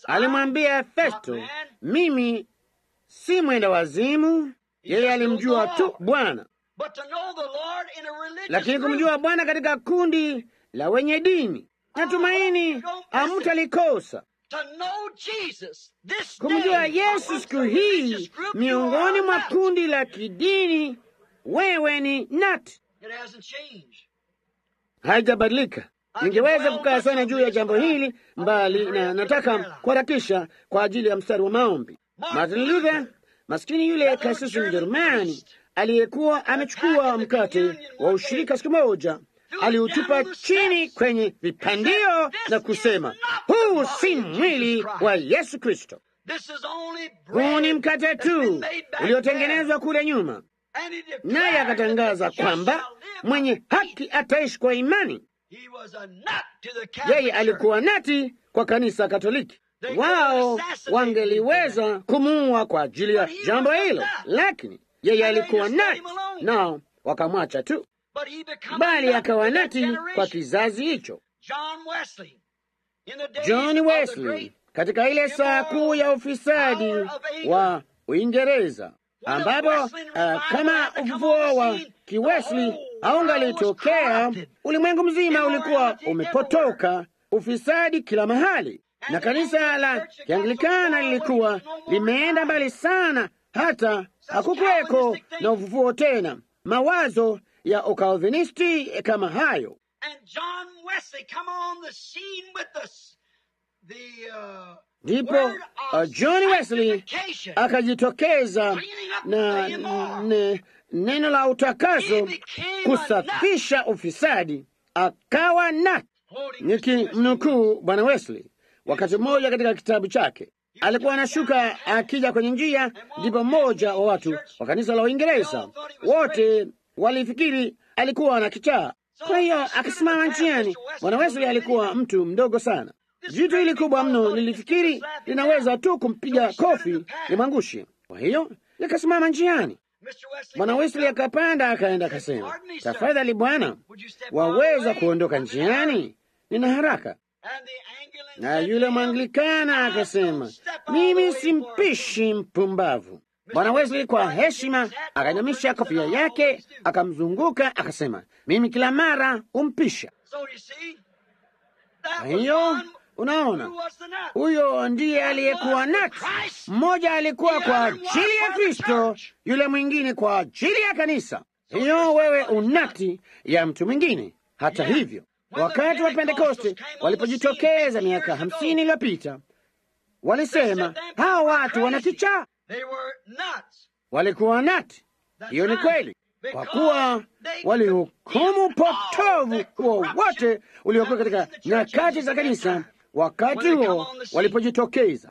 Alimwambia Festo, mimi si mwenda wazimu. Yeye alimjua tu Bwana, lakini kumjua Bwana katika kundi la wenye dini, natumaini hamtalikosa. Kumjua Yesu siku hii miongoni mwa kundi la kidini, wewe ni nati. Haijabadilika. Ningeweza kukaa sana juu ya jambo hili mbali, na nataka kuharakisha kwa ajili ya mstari wa maombi. Martin Luther, maskini yule kasisi Mjerumani aliyekuwa amechukua mkate wa ushirika siku moja, aliutupa chini kwenye vipandio na kusema, huu si mwili wa Yesu Kristo. Huu ni mkate tu uliotengenezwa kule nyuma. Naye akatangaza kwamba mwenye haki ataishi kwa imani. Yeye alikuwa nati kwa kanisa Katoliki. Wao wangeliweza kumuua kwa ajili ya jambo hilo, lakini yeye alikuwa nati, nao wakamwacha tu, bali akawa nati kwa kizazi hicho. John Wesley, katika ile saa kuu ya ufisadi wa Uingereza, ambapo kama ufufuo wa Kiwesley haungalitokea, ulimwengu mzima ulikuwa umepotoka, ufisadi kila mahali, na kanisa la Kianglikana lilikuwa limeenda mbali sana, hata hakukuweko na ufufuo tena, mawazo ya Ukalvinisti kama hayo. Ndipo John Wesley akajitokeza na neno la utakaso, kusafisha ufisadi, akawa nati. Nikimnukuu Bwana Wesley, wakati mmoja katika kitabu chake, alikuwa anashuka akija kwenye njia, ndipo mmoja wa watu wa kanisa la Uingereza wote walifikiri alikuwa na kichaa. Kwa hiyo akasimama njiani. Bwana Wesley alikuwa mtu mdogo sana. Jitu hili kubwa mno lilifikiri linaweza tu kumpiga kofi limwangushe. Kwa hiyo likasimama njiani. Bwana Wesley akapanda akaenda akasema, tafadhali bwana, waweza kuondoka njiani? Nina haraka. Na yule Mwanglikana akasema, mimi simpishi mpumbavu. Bwana Wesley kwa heshima akanyamisha kofia yake, akamzunguka akasema, mimi kila mara umpisha. Kwa hiyo unaona, huyo ndiye aliyekuwa nati. Mmoja alikuwa kwa ajili ya Kristo, yule mwingine kwa ajili ya kanisa. Hiyo wewe unati ya mtu mwingine. Hata hivyo, wakati wa Pentekoste walipojitokeza miaka 50 iliyopita, walisema hao watu wana kichaa. Walikuwa nati. Hiyo ni kweli, kwa kuwa walihukumu potovu huo wote uliokuwa katika nyakati za kanisa wakati huo walipojitokeza.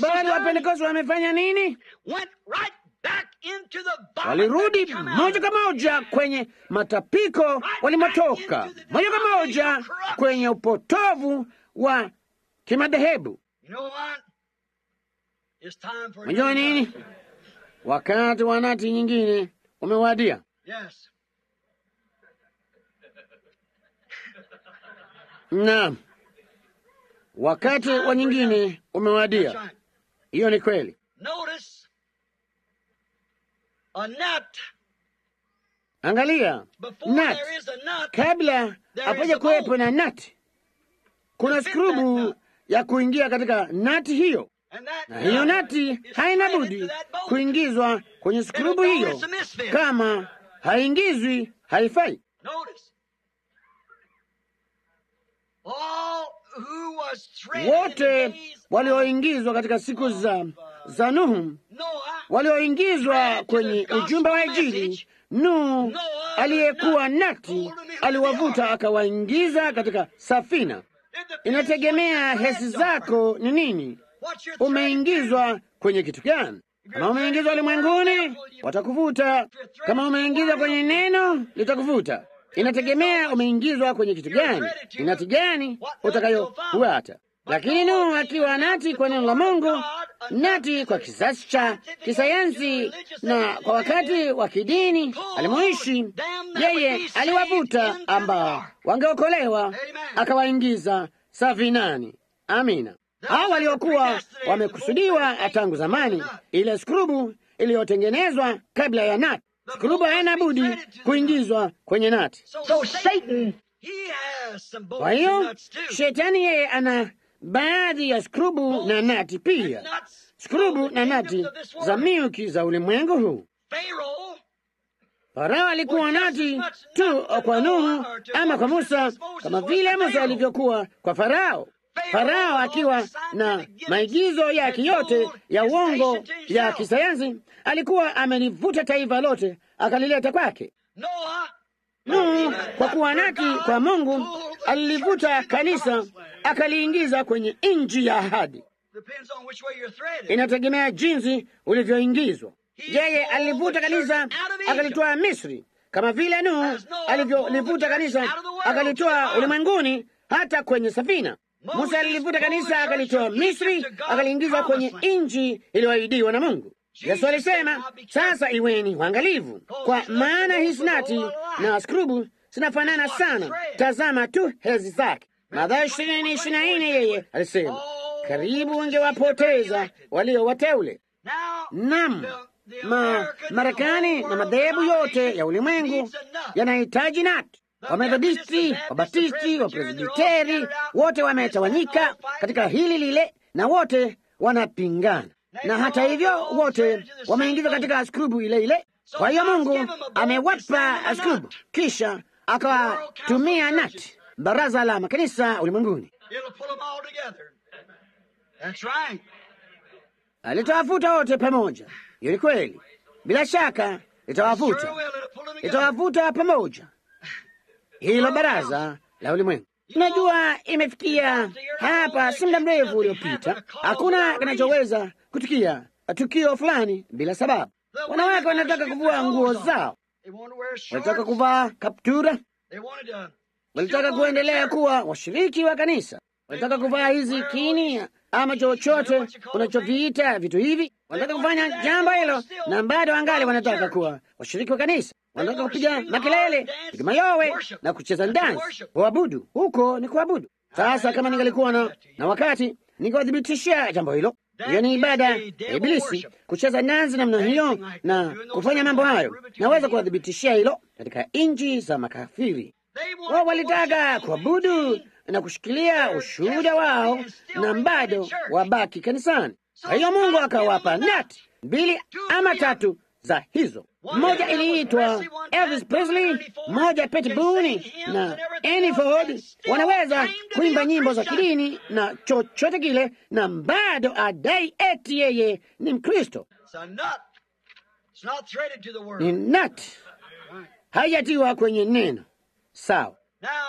Bali wa Pentekoste wamefanya nini? Walirudi moja kwa moja kwenye matapiko walimotoka, moja kwa moja kwenye upotovu wa kimadhehebu. Unajua nini? Wakati wa nati nyingine umewadia. Naam, wakati wa nyingine umewadia. Hiyo ni kweli. Angalia, nut. Kabla hapaja kuwepo na nut, kuna skrubu ya kuingia katika nati hiyo, na hiyo nati haina budi kuingizwa kwenye skrubu hiyo. Kama haingizwi, haifai. Wote walioingizwa katika siku za Nuhu, walioingizwa kwenye ujumbe wa Injili, Nuhu aliyekuwa nati aliwavuta akawaingiza katika safina. Inategemea hesi zako ni nini. Umeingizwa kwenye kitu gani? Kama umeingizwa ulimwenguni, watakuvuta. Kama umeingizwa kwenye neno, litakuvuta. Inategemea umeingizwa kwenye kitu gani, ni nati gani utakayofuata. Lakini Nuhu akiwa nati kwa neno la Mungu, nati kwa kizazi cha kisayansi na kwa wakati wa kidini alimoishi, yeye aliwavuta ambao wangeokolewa akawaingiza safinani. Amina. Hao waliokuwa wamekusudiwa tangu zamani, ile skrubu iliyotengenezwa kabla ya nati. Skrubu haina budi kuingizwa kwenye nati. Kwa hiyo Shetani yeye ana baadhi ya skrubu na nati pia, skrubu na nati za milki za ulimwengu huu. Farao alikuwa nati tu kwa Nuhu ama kwa Musa, kama vile Musa alivyokuwa kwa Farao. Farao akiwa na maigizo yake yote ya uongo ya kisayansi, alikuwa amelivuta taifa lote akalileta kwake. Nuhu kwa kuwa nati kwa Mungu alilivuta kanisa akaliingiza kwenye nchi ya ahadi. Inategemea jinsi ulivyoingizwa. Yeye alivuta kanisa akalitoa Misri, kama vile Nuhu alivyolivuta kanisa akalitoa ulimwenguni hata kwenye safina. Musa alilivuta kanisa akalitoa Misri akaliingiza kwenye nchi iliyoahidiwa na Mungu. Yesu alisema, sasa iweni waangalivu, kwa maana hizi nati na skrubu zinafanana sana. Tazama tu hezi zake. Mathayo 20:24 yeye alisema, karibu wangewapoteza walio wateule. Naam, Marekani na madhehebu yote ya ulimwengu yanahitaji nati. Wamethodisti, Wabatisti, Wapresbiteri, wote wametawanyika katika hili lile, na wote wanapingana, na hata hivyo wote wameingizwa katika skrubu ile ile. Kwa hiyo Mungu amewapa skrubu, kisha akawatumia nati, baraza la makanisa ulimwenguni. Alitawafuta wote pamoja. Hiyo ni kweli, bila shaka itawafuta pamoja, hilo baraza la ulimwengu. Unajua, imefikia hapa si muda mrefu uliopita, hakuna kinachoweza kutukia tukio fulani bila sababu. Wanawake wanataka kuvua nguo zao. walitaka kuvaa kaptura, walitaka kuendelea kuwa washiriki wa kanisa, walitaka kuvaa hizi kini ama chochote unachoviita vitu hivi. Wanataka kufanya jambo hilo na bado angali wanataka kuwa washiriki wa kanisa. Wanataka kupiga makelele, kupiga mayowe na kucheza dansi, kuabudu. Huko ni kuabudu. Sasa kama ningalikuwa na wakati, ningewadhibitishia jambo hilo. Hiyo ni ibada ya Ibilisi, kucheza dansi namna hiyo na kufanya mambo hayo. Naweza kuwadhibitishia hilo katika nchi za makafiri. Wao walitaka kuabudu na kushikilia ushuhuda wao na bado wabaki kanisani. Kwa hiyo Mungu akawapa nati 2 ama 3 za hizo. Moja iliitwa Elvis Presley, moja Pete Boone na Annie Ford. Wanaweza kuimba nyimbo za kidini na chochote kile na bado adai eti yeye ni Mkristo. Ni nati, haijatiwa kwenye neno. Sawa.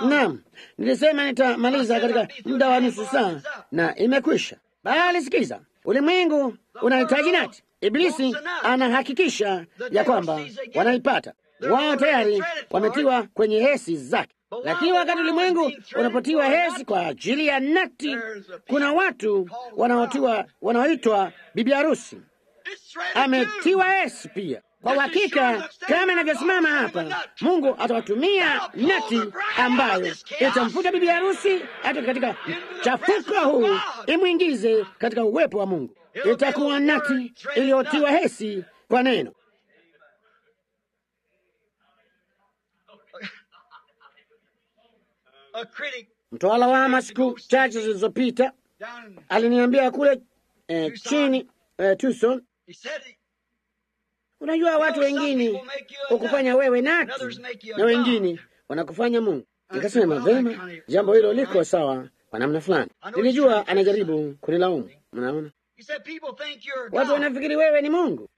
Naam, nilisema nitamaliza katika muda wa nusu saa na imekwisha. Bali sikiza, ulimwengu unahitaji nati. Ibilisi anahakikisha ya kwamba wanaipata. Wao tayari wametiwa kwenye hesi zake. Lakini wakati ulimwengu unapotiwa hesi kwa ajili ya nati, kuna watu wanaoitwa bibi harusi. Ametiwa hesi pia. Kwa hakika, kama inavyosimama hapa, Mungu atawatumia nati ambayo itamfuta bibi harusi hata katika chafuko huu, imwingize katika uwepo wa Mungu. Itakuwa nati iliyotiwa hesi kwa neno. Mtawala wa siku chache zilizopita aliniambia kule chini Tucson, unajua watu wengine wakufanya wewe nati na wengine wanakufanya Mungu. Nikasema vema, jambo hilo liko sawa kwa namna fulani. Nilijua anajaribu kunilaumu. Mnaona, watu wanafikiri wewe ni Mungu.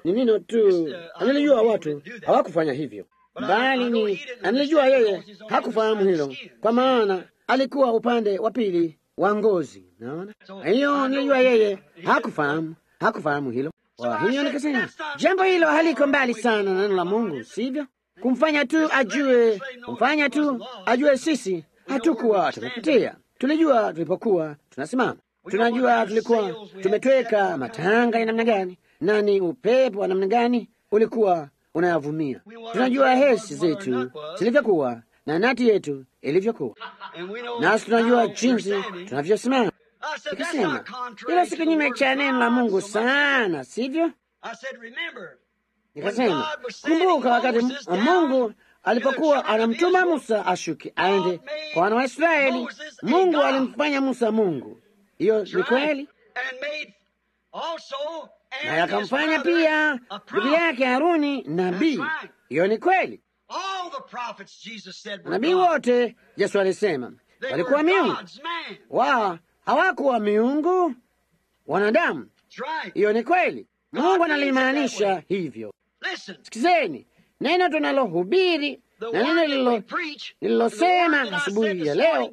Ni nino tu. Nilijua watu hawakufanya hivyo, bali nilijua yeye hakufahamu hilo, kwa maana alikuwa upande wa pili wa ngozi. Naona hiyo, nilijua yeye hakufahamu hilo. Kwa hiyo nikasema jambo hilo haliko mbali sana na neno la Mungu, sivyo? Kumfanya tu ajue sisi hatukuwa tumepotea. Tulijua tulipokuwa tunasimama. Tunajua tulikuwa tumetweka matanga ya namna gani, nani upepo wa namna gani ulikuwa unayavumia. Tunajua hesi zetu zilivyokuwa na nati yetu ilivyokuwa, nasi tunajua jinsi tunavyosimama. Nikasema hilo si kinyume cha neno la Mungu sana, sivyo? Nikasema kumbuka, wakati Mungu alipokuwa anamtuma Musa ashuke aende kwa wana wa Israeli, Mungu alimfanya Musa Mungu. Hiyo ni kweli, na yakamfanya pia bibi yake Haruni nabii. Hiyo ni kweli. Nabii wote Yesu alisema walikuwa miungu. Wao hawakuwa miungu wanadamu. Hiyo ni kweli. Mungu analimaanisha hivyo. Sikizeni neno tunalohubiri na neno lililosema asubuhi ya leo.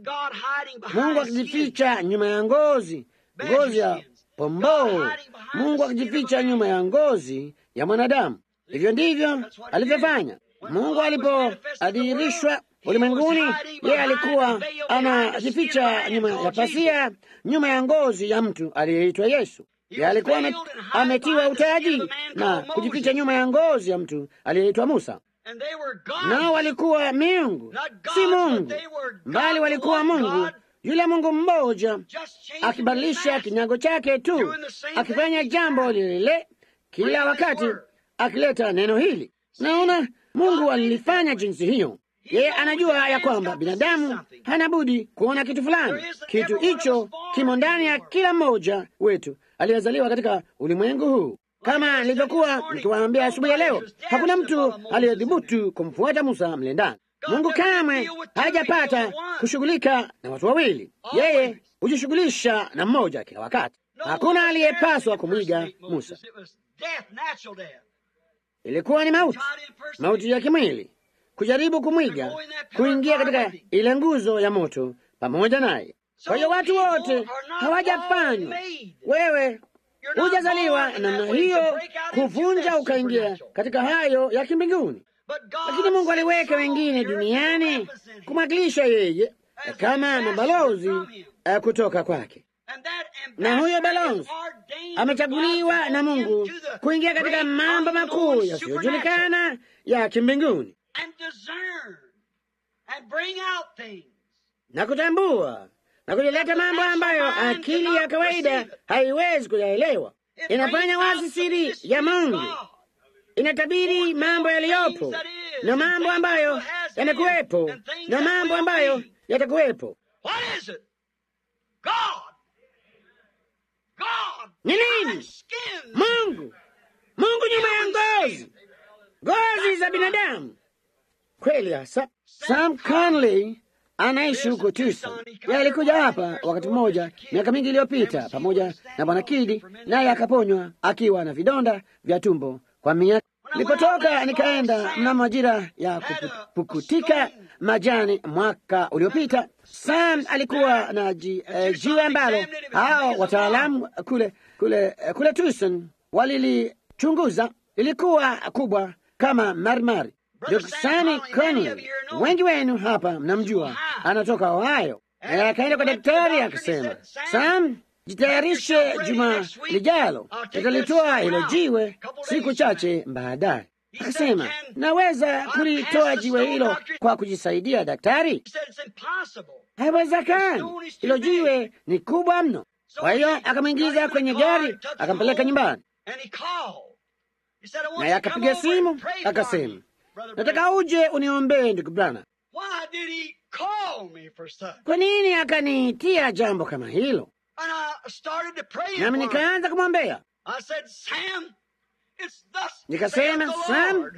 Mungu akijificha nyuma ya ngozi ya pomboo, Mungu akijificha nyuma ya ngozi ya mwanadamu. Hivyo ndivyo alivyofanya. Mungu alipoadhihirishwa ulimwenguni, yeye alikuwa anajificha nyuma ya pasia, nyuma ya ngozi ya mtu aliyeitwa Yesu. Yeye alikuwa ametiwa utaji na kujificha nyuma ya ngozi ya mtu aliyeitwa Musa. Nao walikuwa miungu, si Mungu, bali walikuwa Mungu, yule Mungu mmoja, akibadilisha kinyago chake tu, akifanya jambo lile kila wakati, akileta neno hili. Naona Mungu alilifanya jinsi hiyo. Yeye anajua ya kwamba binadamu hana budi kuona kitu fulani. Kitu hicho kimo ndani ya kila mmoja wetu aliyezaliwa katika ulimwengu huu. Kama nilivyokuwa nikiwaambia asubuhi ya leo, hakuna mtu aliyedhubutu kumfuata Musa mle ndani. Mungu kamwe hajapata kushughulika na watu wawili. Yeye hujishughulisha na mmoja kila wakati. Hakuna aliyepaswa kumwiga Musa. Ilikuwa ni mauti ya kimwili, kujaribu kumwiga, kuingia katika ile nguzo ya moto pamoja naye. Kwa hiyo watu wote hawajafanywa. Wewe hujazaliwa namna hiyo kuvunja ukaingia katika hayo ya kimbinguni. Lakini Mungu aliweka wengine duniani kumwakilisha yeye kama mabalozi kutoka kwake, na huyo balozi amechaguliwa na Mungu kuingia katika mambo makuu yasiyojulikana ya kimbinguni na kutambua na kuleta mambo ambayo akili ya kawaida haiwezi kuyaelewa. Inafanya wazi siri ya Mungu, inatabiri mambo yaliyopo na mambo ambayo yanakuwepo na mambo ambayo yatakuwepo. Ni nini? Mungu. Mungu nyuma ya ngozi za binadamu. Kweli hasa. Sam Conley anaishi huko Tucson. Yeye alikuja hapa wakati mmoja miaka mingi iliyopita pamoja na Bwana Kidi, naye akaponywa akiwa na vidonda vya tumbo kwa miaka. Nilipotoka nikaenda mna majira ya kupukutika majani mwaka uliopita. Sam alikuwa na jiwe ambalo hao wataalamu kule Tucson walilichunguza. Ilikuwa kubwa kama marmari. Sam Conley, wengi wenu hapa mnamjua, anatoka Ohio. Akaenda kwa daktari akasema, Sam, jitayarishe juma lijalo, nitalitoa hilo jiwe siku chache baadaye. Akasema, naweza kulitoa jiwe hilo kwa kujisaidia daktari? Haiwezekani, hilo jiwe ni kubwa mno. Kwa hiyo akamwingiza kwenye gari akampeleka nyumbani, naye akapiga simu akasema, nataka uje uniombee ndugu Branham. Kwa nini akaniitia jambo kama hilo? Nami nikaanza kumwombea. Nikasema, Sam,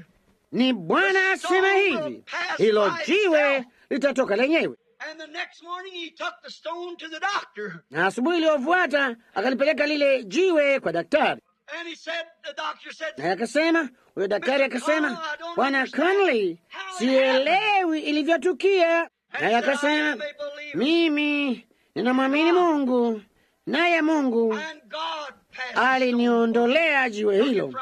ni Bwana asema hivi, hilo jiwe litatoka lenyewe. Na asubuhi iliyofuata akalipeleka lile jiwe kwa daktari. Na akasema, huyo daktari akasema, Bwana Conley, sielewi ilivyotukia. Na akasema, mimi ninamwamini Mungu, naye Mungu aliniondolea jiwe hilo,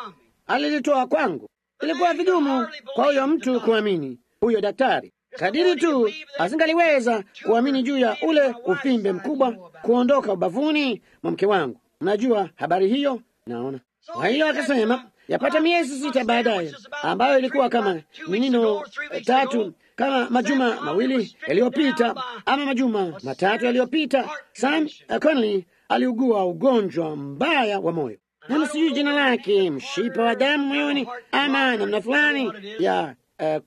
alilitoa kwangu. Ilikuwa vigumu kwa huyo mtu kuamini, huyo daktari. Kadiri tu asingaliweza kuamini juu ya ule uvimbe mkubwa kuondoka ubavuni mwa mke wangu. Mnajua habari hiyo, naona. Kwa hiyo akasema, yapata miezi 6 baadaye, ambayo ilikuwa kama minino 3, kama majuma mawili yaliyopita ama majuma 3 yaliyopita, Sam Conley aliugua ugonjwa mbaya wa moyo. Nami sijui jina lake, mshipa wa damu moyoni ama namna fulani ya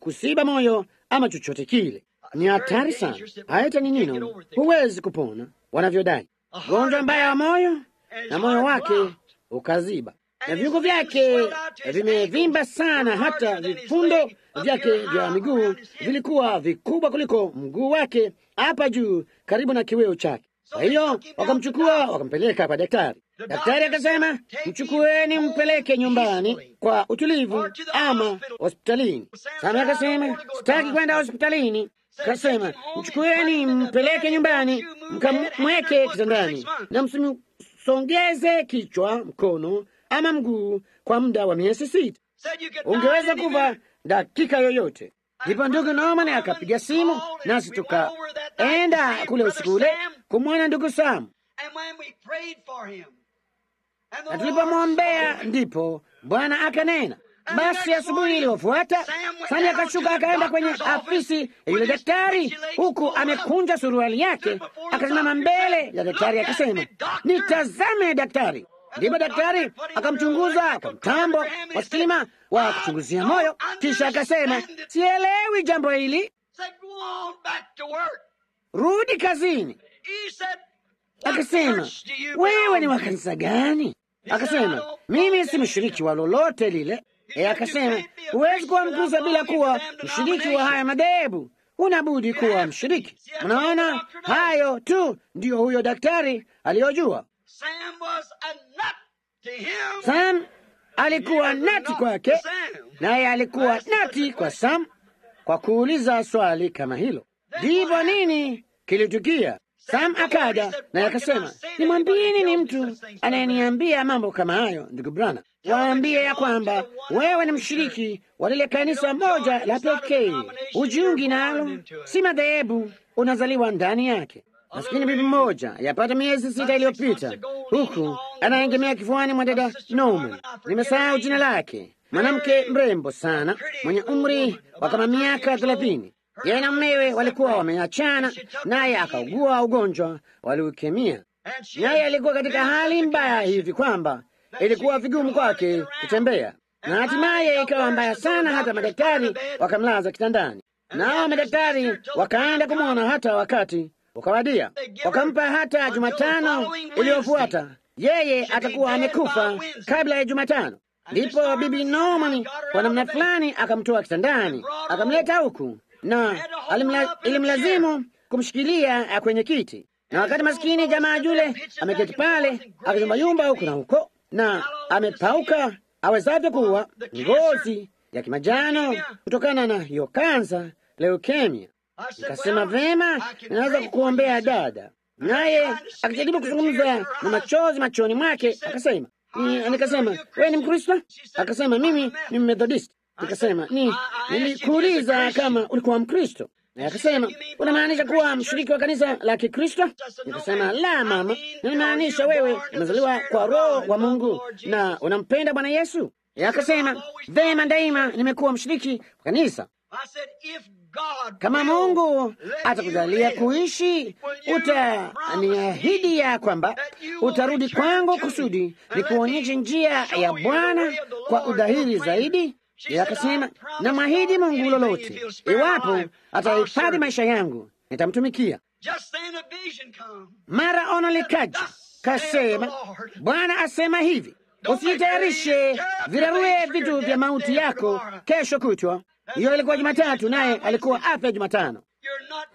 kusiba moyo ama chochote kile. Ni hatari sana, haita ni nino, huwezi kupona wanavyodai. Ugonjwa mbaya wa moyo, na moyo wake ukaziba, na viungo vyake vimevimba sana, hata vifundo vyake vya miguu vilikuwa vikubwa kuliko mguu wake hapa juu karibu na kiweo chake. Kwa hiyo wakamchukua wakampeleka kwa daktari. Daktari akasema, mchukueni mpeleke nyumbani kwa utulivu ama hospitalini. Sasa akasema, sitaki kwenda hospitalini. Akasema, mchukueni mpeleke nyumbani, mkamweke kitandani na msimsongeze kichwa, mkono ama mguu kwa muda wa miezi 6. Ungeweza kufa dakika yoyote. Ndipo ndugu Norman akapiga simu, nasi tukaenda kule usiku ule kumwona ndugu Sam, na tulipomwombea ndipo Bwana akanena. Basi asubuhi iliyofuata Sam akashuka akaenda kwenye afisi ya yule daktari, huku amekunja suruali yake, akasimama mbele ya daktari akasema, nitazame daktari. Ndipo daktari akamchunguza kwa mtambo wa stima wa kuchunguzia moyo, kisha akasema, sielewi jambo hili, rudi kazini. Akasema, wewe ni wa kanisa gani? Akasema, mimi si mshiriki wa lolote lile. Akasema, huwezi kuwa Mkristo bila kuwa mshiriki wa haya madhehebu, unabudi kuwa mshiriki. Unaona, hayo tu ndiyo huyo daktari aliyojua. Sam alikuwa nati kwake, naye alikuwa nati kwa Sam kwa kuuliza swali kama hilo. Ndipo nini kilitukia? Sam akaja na akasema, nimwambieni ni mtu anayeniambia mambo kama hayo, ndugu Branham. Waambie ya kwamba wewe ni mshiriki wa lile kanisa moja la pekee, ujiungi nalo, si madhehebu, unazaliwa ndani yake. Maskini bibi mmoja yapata miezi 6 iliyopita, huku anaegemea kifuani mwa dada Norman, nimesahau jina lake, mwanamke mrembo sana mwenye umri wa kama miaka 30. Yeye na mumewe walikuwa wameachana, naye akaugua ugonjwa wa leukemia. Naye alikuwa katika hali mbaya hivi kwamba ilikuwa vigumu kwake kutembea, na hatimaye ikawa mbaya sana hata madaktari wakamlaza kitandani. Nao madaktari wakaenda kumwona hata wakati ukawadia, wakampa hata Jumatano iliyofuata yeye atakuwa amekufa kabla ya Jumatano. Ndipo bibi Norman kwa namna fulani akamtoa kitandani, akamleta huku, na ilimlazimu kumshikilia kwenye kiti, na wakati maskini jamaa yule ameketi pale akiyumbayumba huku na huko, na amepauka awezavyo kuwa, ngozi ya kimajano kutokana na hiyo kansa leukemia. Nikasema, vema, ninaweza kukuombea dada. Naye akijaribu kuzungumza na machozi machoni mwake akasema, nikasema, wewe ni Mkristo? Akasema, mimi ni Methodist. Nikasema, nilikuuliza kama ulikuwa Mkristo. Na akasema, unamaanisha kuwa mshiriki wa kanisa la Kikristo? Nikasema, la mama, ninamaanisha wewe umezaliwa kwa Roho wa Mungu na unampenda Bwana Yesu. Akasema, vema, daima nimekuwa mshiriki wa kanisa. Kama Mungu atakujalia kuishi, utaniahidi ya kwamba utarudi kwangu kusudi nikuonyeshe njia ya Bwana kwa udhahiri zaidi. Akasema, namwahidi Mungu lolote, iwapo atahifadhi maisha yangu, nitamtumikia. Mara ono likaja, kasema, Bwana asema hivi, usitayarishe virarue vitu vya mauti yako kesho kutwa. Hiyo ilikuwa Jumatatu, naye alikuwa afya Jumatano.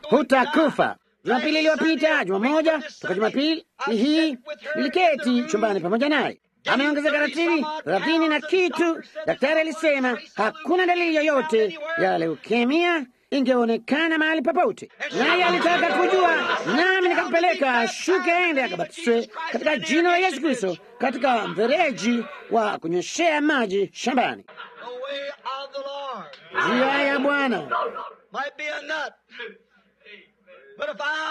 Hutakufa. Jumapili iliyopita, juma moja toka Jumapili hii, niliketi chumbani pamoja naye. Ameongezeka 30 na kitu. Daktari alisema hakuna dalili yoyote ya leukemia ingeonekana mahali popote, naye alitaka kujua, nami nikampeleka shuke ende akabatizwe katika jina la Yesu Kristo katika mfereji wa kunyweshea maji shambani. Njia ya Bwana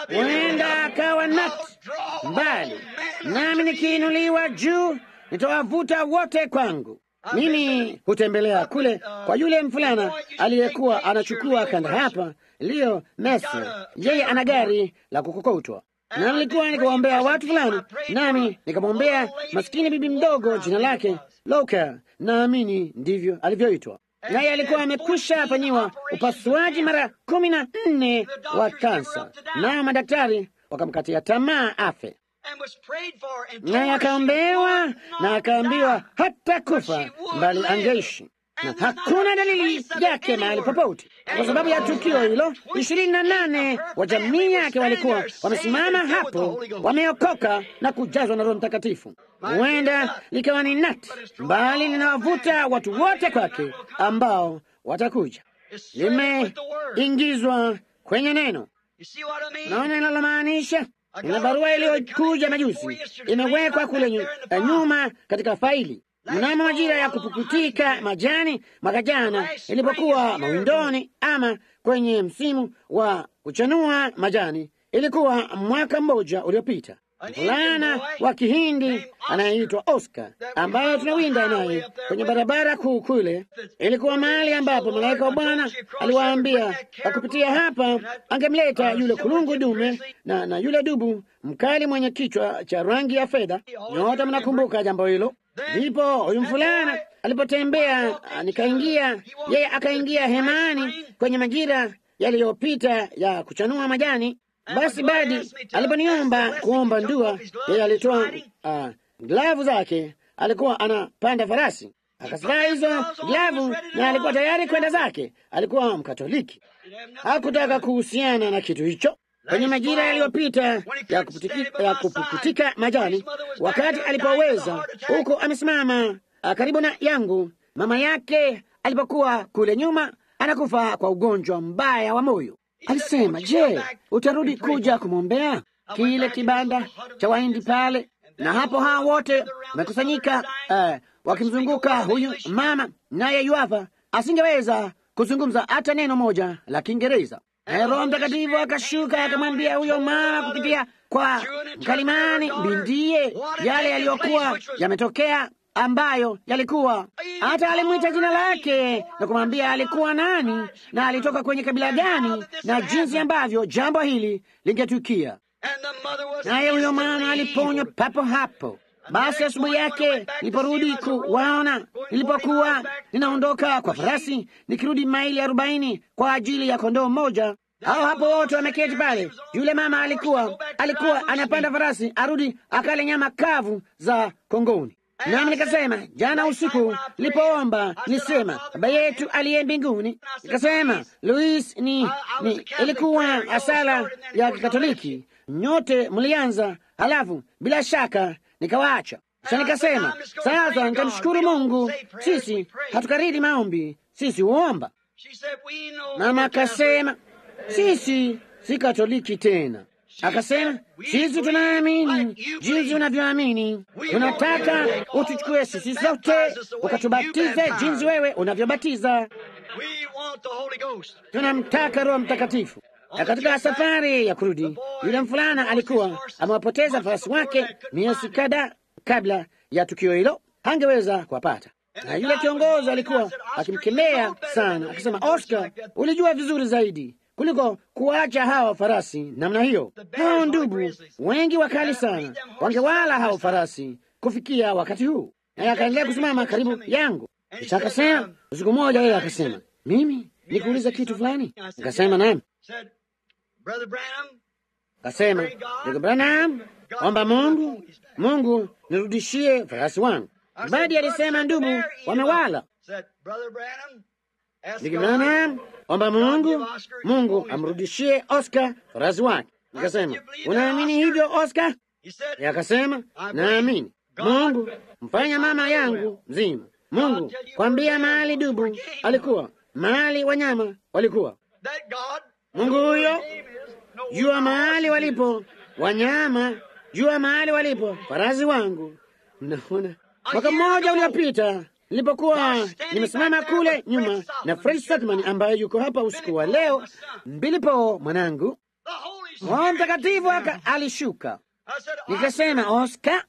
huenda akawa nati mbali, nami nikiinuliwa juu nitawavuta wote kwangu. Mimi hutembelea kule kwa yule mfulana aliyekuwa anachukua kanda hapa Leo Mesa. Yeye ana gari la kukokotwa, na nilikuwa nikawaombea watu fulani, nami nikamwombea maskini bibi mdogo, jina lake Loka, naamini ndivyo alivyoitwa. Naye alikuwa amekwisha fanyiwa upasuaji mara 14 wa kansa, nao madaktari wakamkatia tamaa afe. Naye akaombewa na akaambiwa hata kufa bali angeishi, na hakuna dalili yake mahali popote. Kwa sababu ya tukio hilo, 28 wa jamii yake walikuwa wamesimama hapo, wameokoka na kujazwa na Roho Mtakatifu. Huenda likawa ni nati, bali linawavuta watu wote kwake ambao watakuja. Limeingizwa kwenye neno. Naona linalomaanisha. Ina barua iliyokuja majuzi, imewekwa kule nyuma katika faili. Mnamo majira ya kupukutika majani mwaka jana, ilipokuwa mawindoni ama kwenye msimu wa kuchanua majani, ilikuwa mwaka mmoja uliopita. Mvulana wa Kihindi anayeitwa Oscar, ambaye tunawinda naye kwenye barabara kuu kule, ilikuwa mahali ambapo malaika wa Bwana aliwaambia akupitia hapa angemleta yule kulungu dume na yule dubu mkali mwenye kichwa cha rangi ya fedha. Nyote mnakumbuka jambo hilo. Ndipo huyu mvulana alipotembea, nikaingia, yeye akaingia hemani kwenye majira yaliyopita ya kuchanua majani. Basi Badi aliponiomba kuomba ndua, yeye alitoa glavu zake. Alikuwa anapanda farasi, akasikia hizo glavu na alikuwa tayari kwenda zake. Alikuwa Mkatoliki, hakutaka kuhusiana na kitu hicho. Kwenye majira yaliyopita ya kupukutika majani, wakati alipoweza, huko amesimama karibu na yangu, mama yake alipokuwa kule nyuma anakufa kwa ugonjwa mbaya wa moyo. Alisema, je, utarudi kuja kumwombea? kile kibanda cha Wahindi pale, na hapo hao wote wamekusanyika wakimzunguka huyu mama, naye yuapa asingeweza kuzungumza hata neno moja la Kiingereza. Naye Roho Mtakatifu akashuka akamwambia huyo mama kupitia kwa mkalimani mbindie yale yaliyokuwa yametokea, ambayo yalikuwa, hata alimwita jina lake na kumwambia alikuwa nani na alitoka kwenye kabila gani na jinsi ambavyo jambo hili lingetukia. Naye huyo mama aliponywa papo hapo. Basi asubuhi yake niliporudi kuwaona, nilipokuwa ninaondoka kwa farasi nikirudi maili 40 kwa ajili ya kondoo mmoja, hao hapo wote wameketi pale. Yule mama alikuwa anapanda farasi arudi akale nyama kavu za kongoni. Nami nikasema, jana usiku nilipoomba nilisema, Baba yetu aliye mbinguni. Nikasema, Louis, ilikuwa asala ya Kikatoliki, nyote mlianza, halafu bila shaka nikawaacha. Sasa nikasema, sasa nitamshukuru Mungu, sisi hatukariri maombi, sisi huomba. Mama akasema, sisi si Katoliki tena. Akasema, sisi tunaamini jinsi unavyoamini. Tunataka utuchukue sisi sote ukatubatize jinsi wewe unavyobatiza. Tunamtaka Roho Mtakatifu. Na katika safari ya kurudi, yule mfulana alikuwa amewapoteza farasi wake miezi kadhaa kabla ya tukio hilo, hangeweza kuwapata. Na yule kiongozi alikuwa akimkemea sana, akisema, Oscar, ulijua vizuri zaidi kuliko kuacha hao farasi namna hiyo. Hao ndugu wengi wakali sana wangewala hao farasi kufikia wakati huu. Naye akaendelea kusimama karibu yangu. Kisha akasema, usiku mmoja yeye akasema, mimi nikuuliza kitu fulani. Nikasema, naam. Akasema, ndugu Branham, omba Mungu nirudishie farasi wangu. Baadhi alisema, ndugu wamewala. Ndugu Branham, omba Mungu amrudishie Oscar farasi wake. Nikasema, unaamini hivyo Oscar? Akasema, naamini. Mungu mfanya mama yangu mzima. Mungu kwambia mahali dubu alikuwa, mahali wanyama walikuwa. Mungu huyo jua mahali walipo wanyama, jua mahali walipo farasi wangu. Mnaona, mwaka mmoja uliopita nilipokuwa nimesimama kule nyuma na Fred Statman ambaye yuko hapa usiku wa leo, Bilipo mwanangu, Roho Mtakatifu alishuka. Nikasema, Oscar,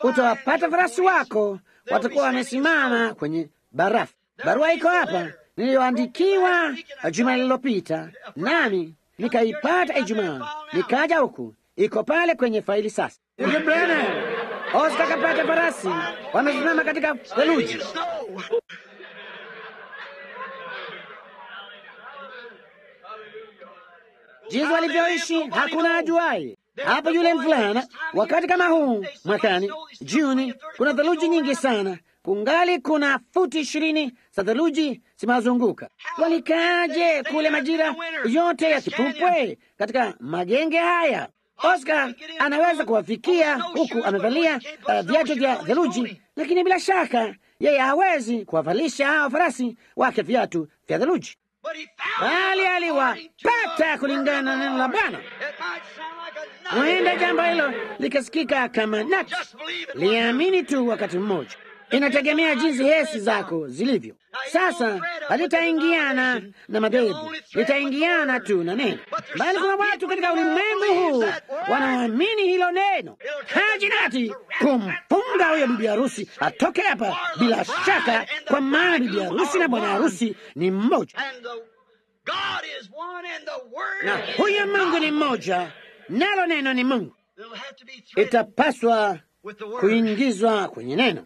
utawapata farasi wako, watakuwa wamesimama kwenye barafu. Barua iko hapa niliyoandikiwa juma lililopita, nami nikaipata Ijumaa, nikaja huku, iko pale kwenye faili sasa. Ndugu Branham, Oscar kapata farasi, wamesimama katika theluji. Jinsi walivyoishi hakuna ajuaye. Hapo yule mvulana, wakati kama huu mwakani Juni, kuna theluji nyingi sana, kungali kuna futi 20 za theluji zimazunguka. Walikaje kule majira yote ya kipupwe katika magenge haya? Oscar anaweza kuwafikia huku amevalia viatu vya theluji, lakini bila shaka yeye hawezi kuwavalisha hao farasi wake viatu vya theluji, bali aliwapata kulingana na neno la Bwana. Huenda jambo hilo likasikika kama nati. Liamini tu wakati mmoja. Inategemea jinsi hesi zako zilivyo. Sasa halitaingiana na madhehebu, litaingiana tu na neno. Bali kuna watu katika ulimwengu huu wanaamini hilo neno. Hajinati kumpunga huyo bibi harusi atoke hapa bila shaka, kwa maana bibi harusi na bwana harusi ni mmoja, na huyo Mungu ni mmoja, nalo neno ni Mungu. Itapaswa kuingizwa kwenye neno,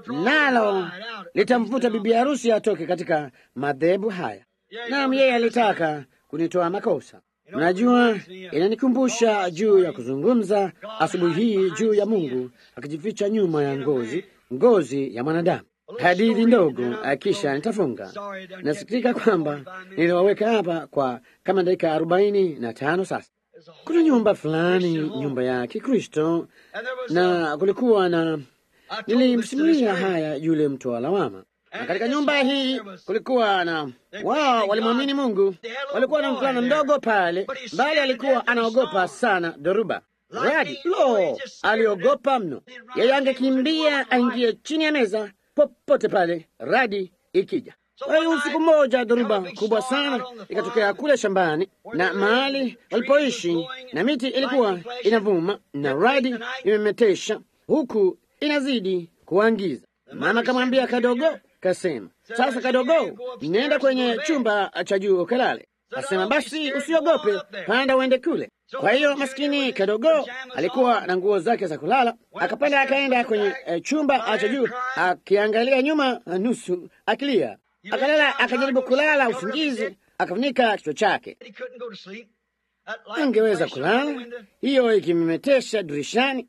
nalo litamvuta bibi harusi atoke katika madhehebu haya. Naam, yeye alitaka kunitoa makosa. Unajua, inanikumbusha juu ya kuzungumza asubuhi hii juu ya Mungu akijificha nyuma ya ngozi ya mwanadamu. Hadithi ndogo, kisha nitafunga. Nasikitika kwamba niliwaweka hapa kwa kama dakika 45 sasa. Kuna nyumba fulani, nyumba ya Kikristo, na kulikuwa na, nilimsimulia haya yule mtu wa lawama. Na katika nyumba hii kulikuwa na wao walimwamini Mungu. Walikuwa na mvulana mdogo pale, bali alikuwa anaogopa sana dhoruba. radi. Lo, aliogopa mno. Yeye angekimbia aingie chini ya meza popote pale radi ikija. Kwa hiyo usiku mmoja dhoruba kubwa sana ikatokea kule shambani na mahali walipoishi, na miti ilikuwa inavuma na radi imemetesha huku inazidi kuangiza. Mama kamwambia kadogo, kasema, sasa kadogo, nenda kwenye chumba cha juu kalale. Kasema, basi usiogope, panda uende kule. Kwa hiyo maskini kadogo alikuwa na nguo zake za kulala, akapanda akaenda kwenye chumba cha juu, akiangalia nyuma nusu akilia. Akalala, akajaribu kulala usingizi, akafunika kichwa chake. Angeweza kulala, hiyo ikimemetesha dirishani.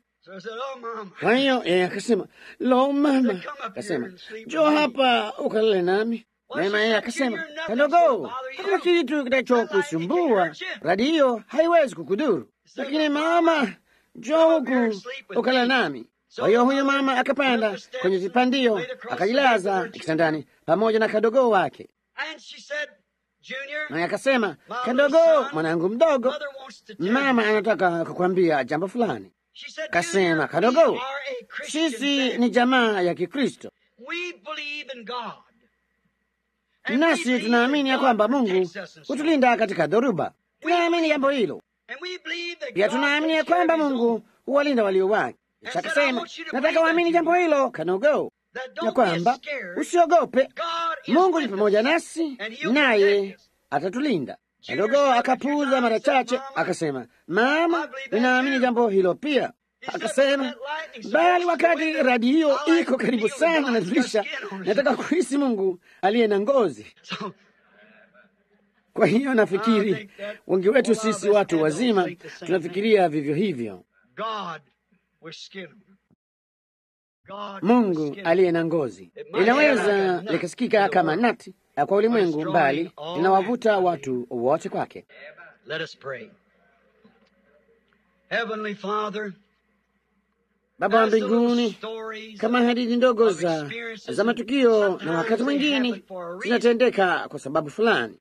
Kwa hiyo akasema, lo mama, akasema, njoo hapa ukalale nami. Mama yeye akasema, kadogo, hakuna kitu kitachokusumbua, radi hiyo haiwezi kukudhuru. Lakini mama, njoo huku ukalale nami. Kwa hiyo huyo mama akapanda kwenye vipandio, akajilaza kitandani pamoja na kadogo wake. Na akasema, kadogo, mwanangu mdogo, mama anataka kukwambia jambo fulani. Kasema, kadogo, sisi ni jamaa ya Kikristo, nasi tunaamini ya kwamba Mungu hutulinda katika dhoruba. Tunaamini jambo hilo. Pia tunaamini ya kwamba Mungu huwalinda walio wake. Akasema, nataka waamini jambo hilo kadogo, na kwamba usiogope, Mungu ni pamoja nasi, naye atatulinda. Kadogo akapuuza mara chache, akasema, mama, ninaamini jambo hilo pia. Akasema, bali wakati radi hiyo iko karibu sana na dirisha, nataka kuhisi Mungu aliye na ngozi. Kwa hiyo nafikiri wengi wetu sisi watu wazima tunafikiria vivyo hivyo. Mungu aliye na ngozi linaweza likasikika kama nati kwa ulimwengu, mbali linawavuta watu wote kwake. Baba wa mbinguni, kama hadithi ndogo za matukio na wakati mwingine zinatendeka kwa sababu fulani,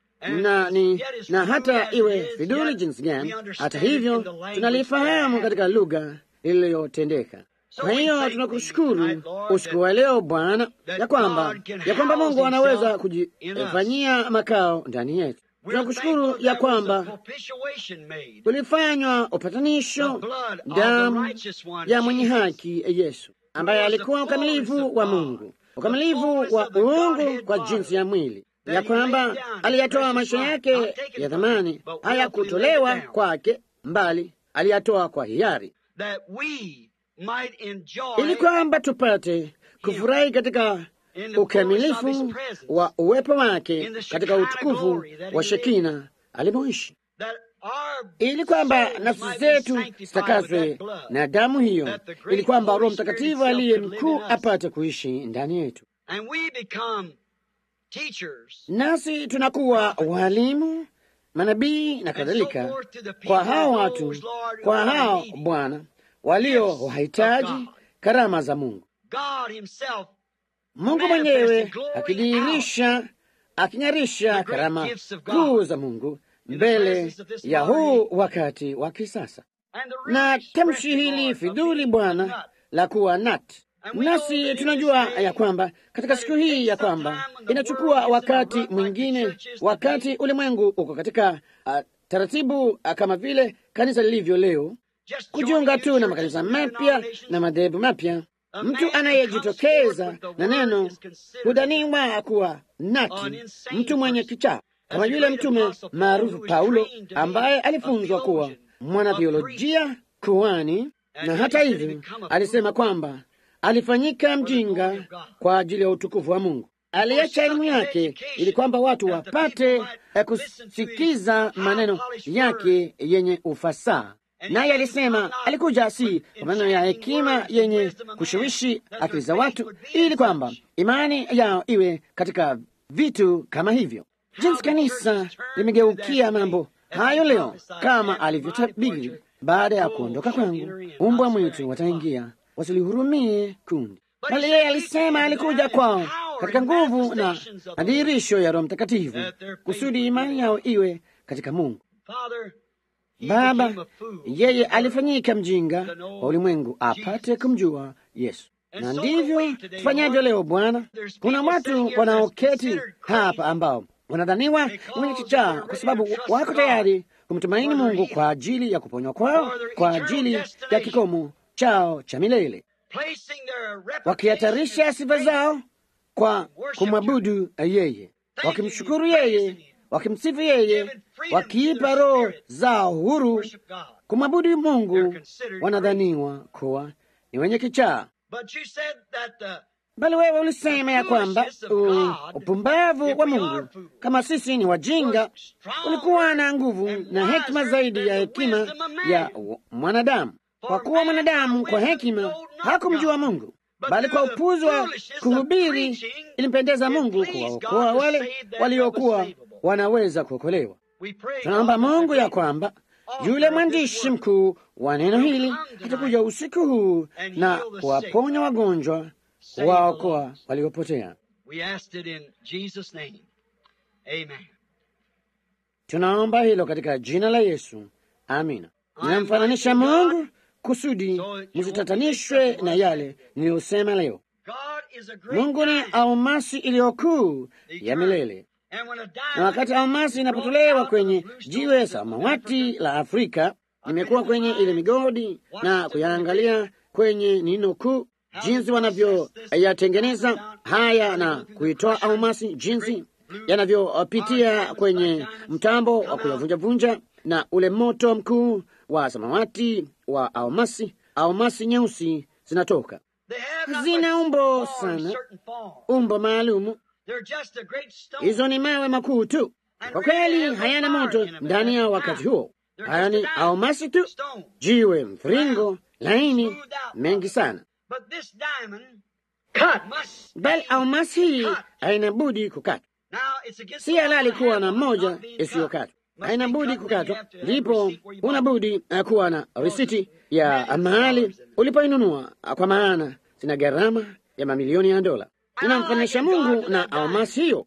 na hata iwe fiduli jinsi gani, hata hivyo tunalifahamu katika lugha iliyotendeka. Kwa hiyo tunakushukuru usiku wa leo Bwana, ya kwamba Mungu anaweza kujifanyia makao ndani yetu. Tunakushukuru ya kwamba kulifanywa upatanisho, damu ya mwenye haki Yesu, ambaye alikuwa ukamilifu wa Mungu, ukamilifu wa uungu kwa jinsi ya mwili, ya kwamba aliyatoa maisha yake ya thamani, hayakutolewa kwake, mbali aliyatoa kwa hiari, ili kwamba tupate kufurahi katika ukamilifu wa uwepo wake katika utukufu wa Shekina alimoishi, ili kwamba nafsi zetu zitakazwe na damu hiyo, ili kwamba Roho Mtakatifu aliye mkuu apate kuishi ndani yetu, nasi tunakuwa walimu, manabii na kadhalika kwa hao watu, kwa hao Bwana walio wahitaji karama za Mungu. Mungu mwenyewe aking'arisha karama kuu za Mungu mbele ya huu wakati wa kisasa. Na tamshi hili fidhuli Bwana la kuwa nati, nasi tunajua ya kwamba katika siku hii ya kwamba inachukua wakati mwingine, wakati ulimwengu uko katika taratibu kama vile kanisa lilivyo leo, kujiunga tu na makanisa mapya na madhehebu mapya. Mtu anayejitokeza na neno hudhaniwa kuwa nati, mtu mwenye kichaa, kama yule mtume maarufu Paulo ambaye alifunzwa kuwa mwanatheolojia kuhani, na hata hivyo alisema kwamba alifanyika mjinga kwa ajili ya utukufu wa Mungu. Aliacha elimu yake ili kwamba watu wapate kusikiza maneno yake yenye ufasaha. Naye alisema alikuja si kwa maneno ya hekima yenye kushawishi akili za watu, ili kwamba imani yao iwe katika vitu kama hivyo. Jinsi kanisa limegeukia mambo hayo leo, kama alivyotabiri, baada ya kuondoka kwangu umbwa mwitu wataingia wasilihurumie kundi. Bali yeye alisema alikuja kwao katika nguvu na madhihirisho ya Roho Mtakatifu, kusudi imani yao iwe katika Mungu. Baba, yeye alifanyika mjinga wa ulimwengu apate kumjua Yesu. Na ndivyo tufanyavyo leo, Bwana. Kuna watu wanaoketi hapa ambao wanadhaniwa wenye kichaa kwa sababu wako tayari kumtumaini Mungu kwa ajili ya kuponywa kwao, kwa ajili ya kikomo chao cha milele, wakihatarisha sifa zao kwa kumwabudu yeye, wakimshukuru yeye, wakimsifu yeye, wakiipa roho zao huru kumwabudu Mungu. Wanadhaniwa kuwa ni wenye kichaa. Bali wewe ulisema ya kwamba upumbavu wa Mungu, kama sisi ni wajinga, ulikuwa na nguvu na hekima zaidi ya hekima ya mwanadamu, kwa kuwa mwanadamu kwa hekima hakumjua Mungu, bali kwa upuzi wa kuhubiri ilimpendeza Mungu kuwaokoa wale waliokuwa wanaweza kuokolewa. Tunaomba Mungu ya kwamba yule mwandishi mkuu wa neno hili atakuja usiku huu na kuwaponya wagonjwa, kuwaokoa waliopotea. Tunaomba hilo katika jina la Yesu, amina. Ninamfananisha Mungu kusudi msitatanishwe na yale niliyosema leo. Mungu ni almasi iliyokuu ya milele, na wakati almasi inapotolewa kwenye jiwe samawati la Afrika, nimekuwa kwenye ile migodi na kuyaangalia kwenye nino kuu, jinsi wanavyoyatengeneza haya na kuitoa almasi, jinsi yanavyopitia kwenye mtambo wa kuyavunjavunja, na ule moto mkuu wa samawati wa almasi. Almasi nyeusi zinatoka, zina umbo sana, umbo maalumu. Hizo ni mawe makuu tu, kwa kweli hayana moto ndani ya wakati huo. Haya ni almasi tu, jiwe mviringo laini, mengi sana. Bali almasi hii haina budi kukatwa. Si halali kuwa na moja isiyokatwa, haina budi kukatwa. Ndipo una budi kuwa na risiti ya mahali ulipoinunua, kwa maana zina gharama ya mamilioni ya dola. Inamfanisha Mungu na almasi hiyo.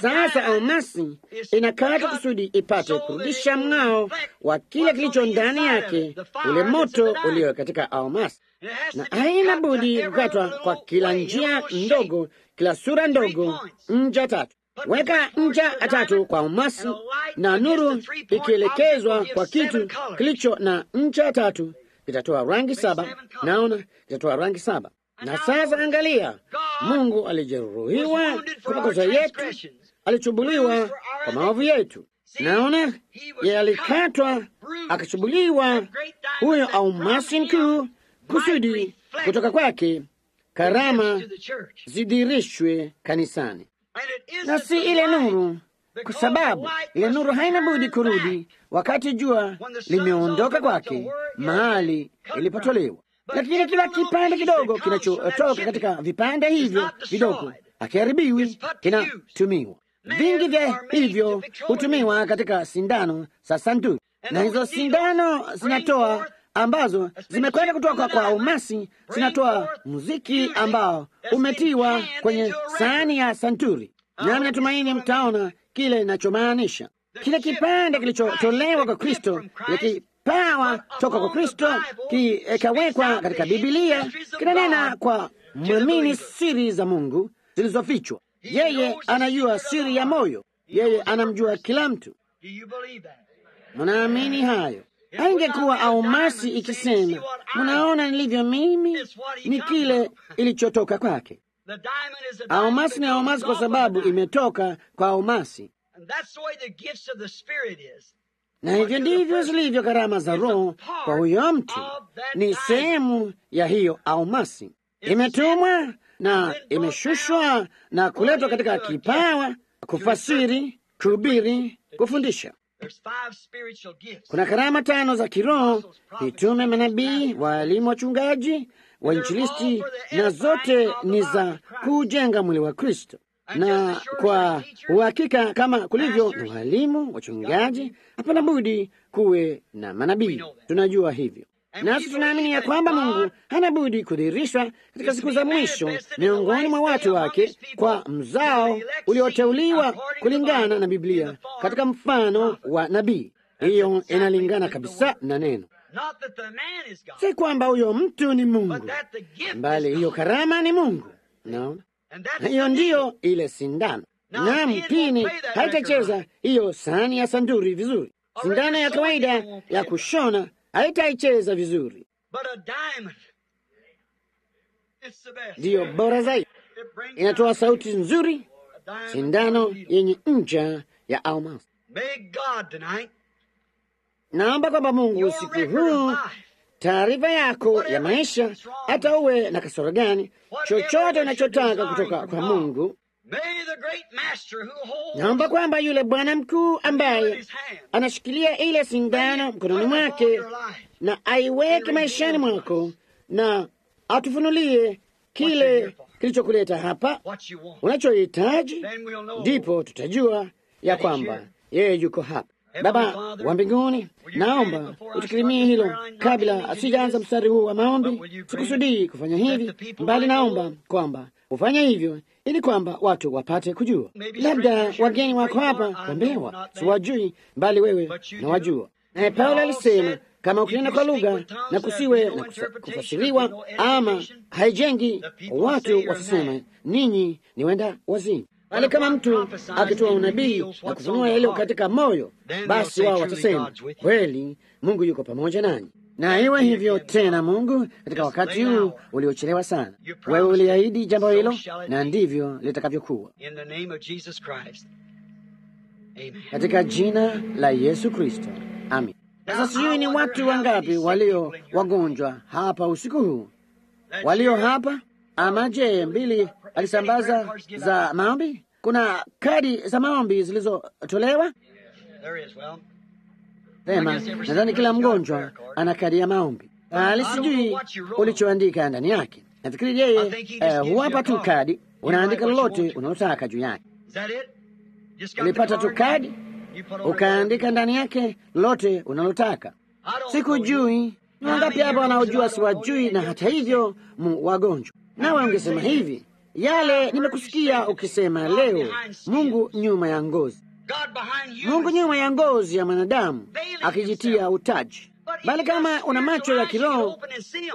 Sasa almasi inakata kusudi ipate kurudisha mng'ao wa kile kilicho ndani yake, ule moto ulio katika almasi, na haina budi kukatwa kwa kila njia ndogo, kila sura ndogo, ncha tatu. Weka ncha tatu kwa almasi, na nuru ikielekezwa kwa kitu kilicho na ncha tatu kitatoa rangi saba. Naona kitatoa rangi saba. Na sasa angalia, Mungu alijeruhiwa kwa makosa yetu, alichubuliwa kwa maovu yetu. Naona yeye alikatwa, akachubuliwa, huyo almasi mkuu, kusudi kutoka kwake karama zidirishwe kanisani, na si ile nuru, kwa sababu ile nuru haina budi kurudi wakati jua limeondoka kwake mahali ilipotolewa. Lakini kila kipande kidogo kinachotoka katika vipande hivyo vidogo akiharibiwi kinatumiwa. Vingi vya hivyo hutumiwa katika sindano za santuri, na hizo sindano zinatoa, ambazo zimekwenda kutoka kwa almasi, zinatoa muziki ambao umetiwa kwenye sahani ya santuri. Nami natumaini mtaona kile ninachomaanisha. Kile kipande kilichotolewa kwa Kristo, kipawa toka kwa Kristo, kikawekwa katika Biblia, kinanena kwa mwamini siri za Mungu zilizofichwa. Yeye anajua siri ya moyo, yeye anamjua kila mtu. Mnaamini hayo? Haingekuwa almasi ikisema, mnaona nilivyo mimi, ni kile ilichotoka kwake. Almasi ni almasi kwa sababu imetoka kwa almasi, na hivyo ndivyo zilivyo karama za Roho kwa huyo mtu. Ni sehemu ya hiyo almasi, imetumwa na imeshushwa na kuletwa katika kipawa: kufasiri, kuhubiri, kufundisha. Kuna karama 5 za kiroho: mitume, manabii, walimu, wachungaji, wainjilisti, na zote ni za kujenga mwili wa Kristo. Na kwa uhakika, kama kulivyo na walimu, wachungaji, hapana budi kuwe na manabii. Tunajua hivyo, nasi tunaamini ya kwamba Mungu hana budi kudhihirishwa katika siku za mwisho miongoni mwa watu wake kwa mzao ulioteuliwa kulingana na Biblia, katika mfano wa nabii. Hiyo inalingana kabisa na neno. Si kwamba huyo mtu ni Mungu, bali hiyo karama ni Mungu. Naona hiyo ndiyo ile sindano. Na mpini haitacheza hiyo sahani ya sanduri vizuri. Sindano ya kawaida ya kushona haitaicheza vizuri. Ndiyo bora zaidi, inatoa sauti nzuri, sindano yenye ncha ya almasi. Naomba kwamba Mungu usiku huu, taarifa yako ya maisha, hata uwe na kasoro gani, chochote unachotaka kutoka kwa Mungu, naomba kwamba yule Bwana mkuu ambaye anashikilia ile sindano mkononi mwake na aiweke maishani mwako na atufunulie kile kilichokuleta hapa, unachohitaji, ndipo tutajua ya kwamba yeye yuko hapa. Baba wa mbinguni, naomba utukirimie hilo kabla sijaanza mstari huu wa maombi. Sikusudii kufanya hivi, bali naomba kwamba ufanye hivyo ili kwamba watu wapate kujua. Labda wageni wako hapa wambewa, siwajui, bali wewe nawajua. Naye Paulo alisema kama ukinena kwa lugha na kusiwe na kufasiriwa ama haijengi, watu wasisema ninyi ni wenda wazimu. Bali kama mtu akitoa unabii na kufunua yaliyo katika moyo, basi wao watasema kweli Mungu yuko pamoja nanyi. Na iwe hivyo tena, Mungu, katika wakati huu uliochelewa sana. Wewe uliahidi jambo hilo, na ndivyo litakavyokuwa. Katika jina la Yesu Kristo, amin. Sasa sijui ni watu wangapi walio wagonjwa hapa usiku huu, walio hapa. Ama je, mbili alisambaza za maombi? Kuna kadi za maombi zilizotolewa? Sema, nadhani kila mgonjwa ana kadi ya maombi. Sijui ulichoandika ndani yake. Nafikiri yeye huwapa tu kadi, unaandika lolote unalotaka juu yake. Ulipata tu kadi, ukaandika ndani yake lolote unalotaka. Sikujui ni wangapi hapa wanaojua siwajui, na hata hivyo wagonjwa. Nawe ungesema hivi, yale nimekusikia ukisema leo, Mungu nyuma ya ngozi, Mungu nyuma ya ngozi ya mwanadamu akijitia utaji. Bali kama una macho ya kiroho,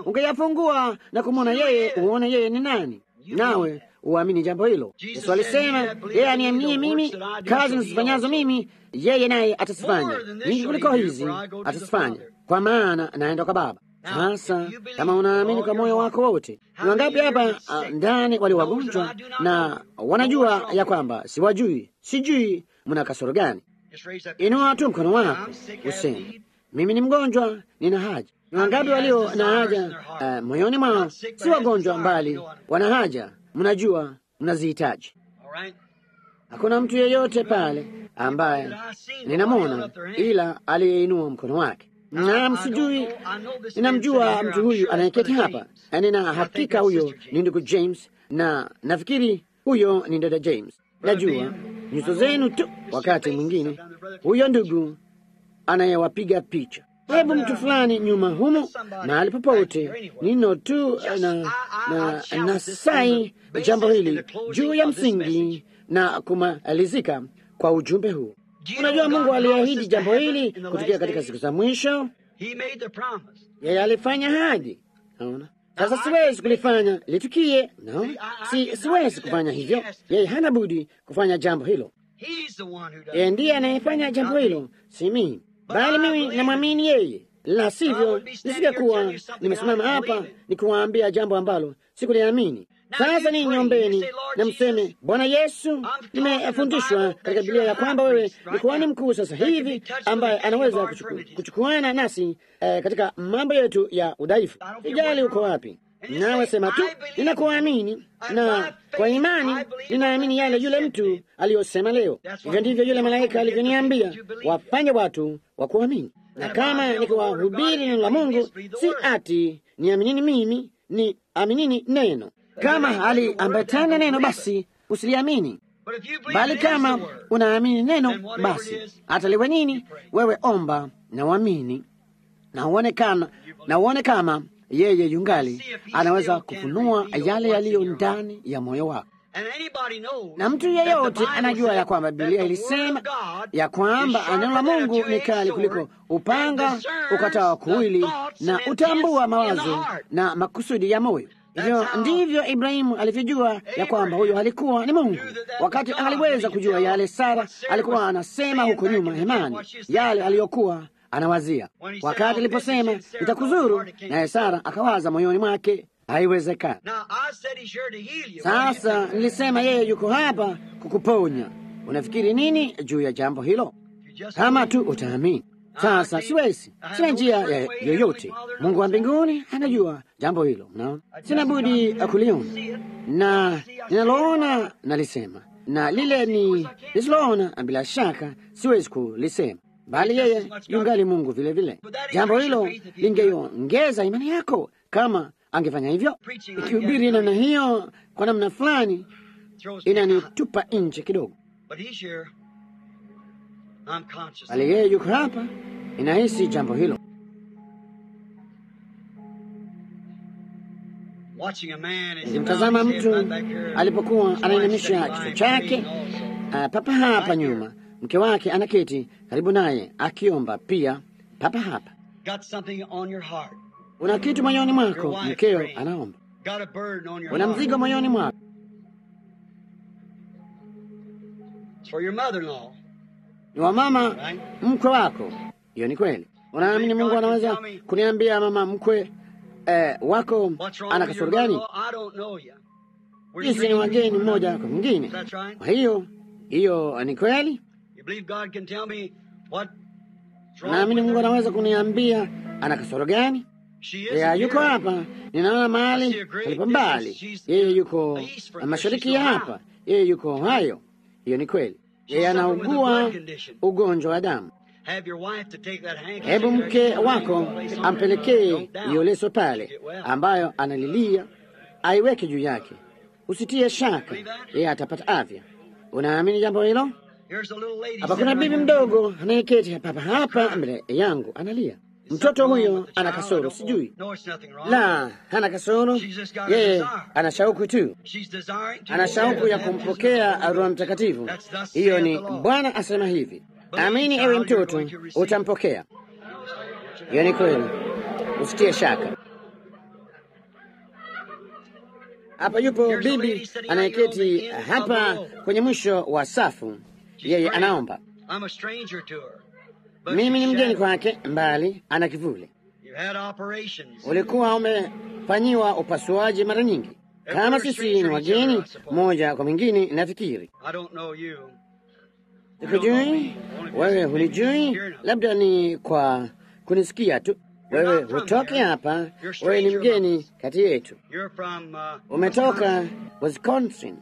ungeyafungua na kumwona yeye, uone yeye ni nani, nawe uamini jambo hilo. Yesu alisema, yeye aniaminie mimi, kazi nisifanyazo mimi, yeye naye atasifanya, nyingi kuliko hizi atasifanya, kwa maana naenda kwa Baba. Sasa kama unaamini kwa moyo wako wote, ni wangapi hapa ndani wali wagonjwa na wanajua ya kwamba siwajui, sijui mna kasoro gani? Inua tu mkono wako useme, mimi ni mgonjwa, nina haja. Ni wangapi walio na haja moyoni mwao, si wagonjwa mbali wana haja, mnajua mnazihitaji? Hakuna mtu yeyote pale ambaye ninamwona ila aliyeinua mkono wake. Na sijui, ninamjua mtu huyu anayeketi hapa, nina hakika huyo ni ndugu James, na nafikiri huyo ni dada James. Najua nyuso zenu tu. Wakati mwingine huyo ndugu anayewapiga picha, hebu mtu fulani nyuma humu, mahali popote, nino tu na sai jambo hili juu ya msingi na kumalizika kwa ujumbe huu. Unajua, Mungu aliahidi jambo hili kutukia katika siku za mwisho. Yeye alifanya ahadi. Naona sasa siwezi kulifanya litukie. No, siwezi kufanya hivyo. Yeye hana budi kufanya jambo hilo. Yeye ndiye anayefanya jambo hilo, si mimi. Bali mimi namwamini yeye, la sivyo nisingekuwa nimesimama hapa nikuwaambia jambo ambalo sikuliamini. Sasa ninyi nyombeni na mseme, Bwana Yesu, nimefundishwa katika Biblia ya kwamba wewe ni kuhani mkuu sasa hivi ambaye anaweza kuchukuana nasi katika mambo yetu ya udhaifu. Sijali uko wapi, nawe sema tu, ninakuamini, na kwa imani ninaamini yale yule mtu aliyosema leo. Hivyo ndivyo yule malaika alivyoniambia wafanye watu wa kuamini. Na kama nikiwahubiri neno la Mungu, si ati niaminini mimi, ni aminini neno. Kama haliambatana neno, basi usiliamini. Bali kama unaamini neno, basi ataliwe nini, wewe omba na uamini, na uone kama yeye yungali anaweza kufunua yale yaliyo ndani ya moyo wako. Na mtu yeyote anajua ya kwamba Biblia ilisema ya kwamba neno la Mungu ni kali kuliko upanga ukatao kuwili, na utambua mawazo na makusudi ya moyo. Hivyo ndivyo Ibrahimu alivyojua ya kwamba huyo alikuwa ni Mungu, wakati aliweza kujua yale Sara alikuwa anasema huko nyuma hemani, yale aliyokuwa anawazia. Wakati aliposema nitakuzuru, naye Sara akawaza moyoni mwake, haiwezekani. Sasa nilisema yeye yuko hapa kukuponya. Unafikiri nini juu ya jambo hilo? Kama tu utaamini. Sasa sina njia yoyote. Mungu wa mbinguni anajua jambo hilo, mnaona. Sina budi kuliona, na ninaloona nalisema, na lile ni lisiloona bila shaka siwezi kulisema, bali yeye yungali Mungu vile vile. Jambo hilo lingeongeza imani yako kama angefanya hivyo. Ikihubiri namna hiyo kwa namna fulani inanitupa nje kidogo, bali yeye yuko hapa, inahisi jambo hilo. Nilimtazama mtu alipokuwa anainamisha kichwa chake papa hapa nyuma. Mke wake anaketi karibu naye akiomba pia papa hapa. Una kitu moyoni mwako, mkeo anaomba. Una mzigo moyoni mwako. Ni wa mama mkwe wako. Hiyo ni kweli. Unaamini Mungu anaweza kuniambia mama mkwe wako ana kasoro gani? Sisi ni wageni mmoja kwa mwingine. Kwa hiyo ni kweli. Naamini Mungu anaweza kuniambia ana kasoro gani? Yeye yuko hapa, ninaona mahali alipo mbali. Yeye yuko mashariki ya hapa, yeye yuko hayo. Hiyo ni kweli. Yeye anaugua ugonjwa wa damu. Hebu mke wako ampelekee hiyo leso pale ambayo analilia, aiweke juu yake. Usitie shaka, yeye atapata afya. Unaamini jambo hilo? Hapa kuna bibi mdogo anayeketi hapa mbele yangu analia. Mtoto huyo ana kasoro, sijui. La, hana kasoro. Yeye ana shauku tu, ana shauku ya kumpokea Roho Mtakatifu. Hiyo ni Bwana asema hivi, amini ewe mtoto, utampokea. Hiyo ni kweli, usitie shaka. Hapa yupo bibi anayeketi hapa kwenye mwisho wa safu. Yeye anaomba. Mimi ni mgeni kwake, mbali ana kivuli. Ulikuwa umefanyiwa upasuaji mara nyingi. Kama sisi ni wageni moja kwa mwingine, nafikiri. Sikujui, wewe hunijui, labda ni kwa kunisikia tu. Wewe hutoki hapa, wewe ni mgeni kati yetu. Umetoka Wisconsin.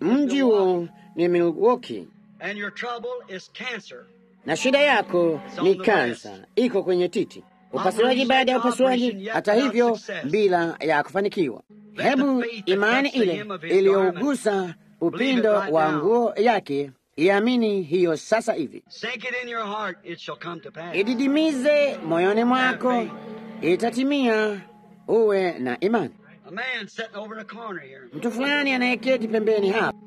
Mji huo ni Milwaukee. Na shida yako ni kansa, iko kwenye titi. Upasuaji baada ya upasuaji, hata hivyo bila ya kufanikiwa. Hebu imani ile iliyougusa upindo wa nguo yake iamini hiyo sasa hivi. Ididimize moyoni mwako, itatimia. Uwe na imani. Mtu fulani anayeketi pembeni hapa,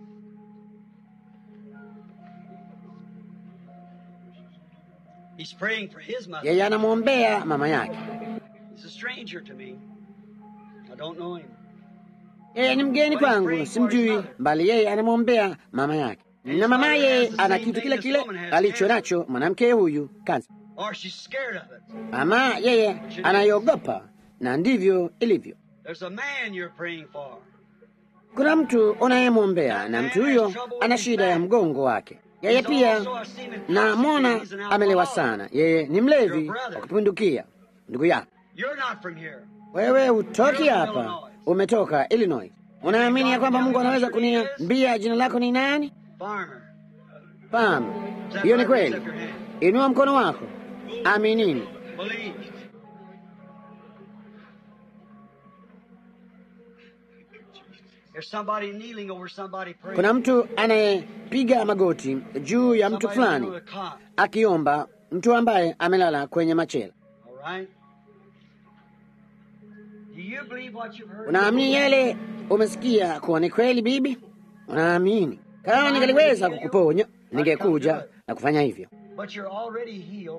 yeye anamwombea mama yake. Yeye ni mgeni kwangu, simjui, bali yeye anamwombea mama yake. Na mamaye ana kitu kile kile alicho nacho mwanamke huyu, kansa. Ama yeye anayogopa, na ndivyo ilivyo. Kuna mtu unayemwombea, na mtu huyo ana shida ya mgongo wake. Yeye pia na mwona amelewa sana. Yeye ni mlevi wa kupindukia. Ndugu yako, wewe hutoki hapa, umetoka Illinois. Unaamini ya kwamba Mungu anaweza kuniambia jina lako ni nani? Farmer. Hiyo ni kweli. Inua mkono wako. Aminini. Kuna mtu anayepiga magoti juu ya mtu fulani akiomba, mtu ambaye amelala kwenye machela. Unaamini yale umesikia kuwa ni kweli, bibi? Unaamini? Kama ningeliweza kukuponya, ningekuja na kufanya hivyo,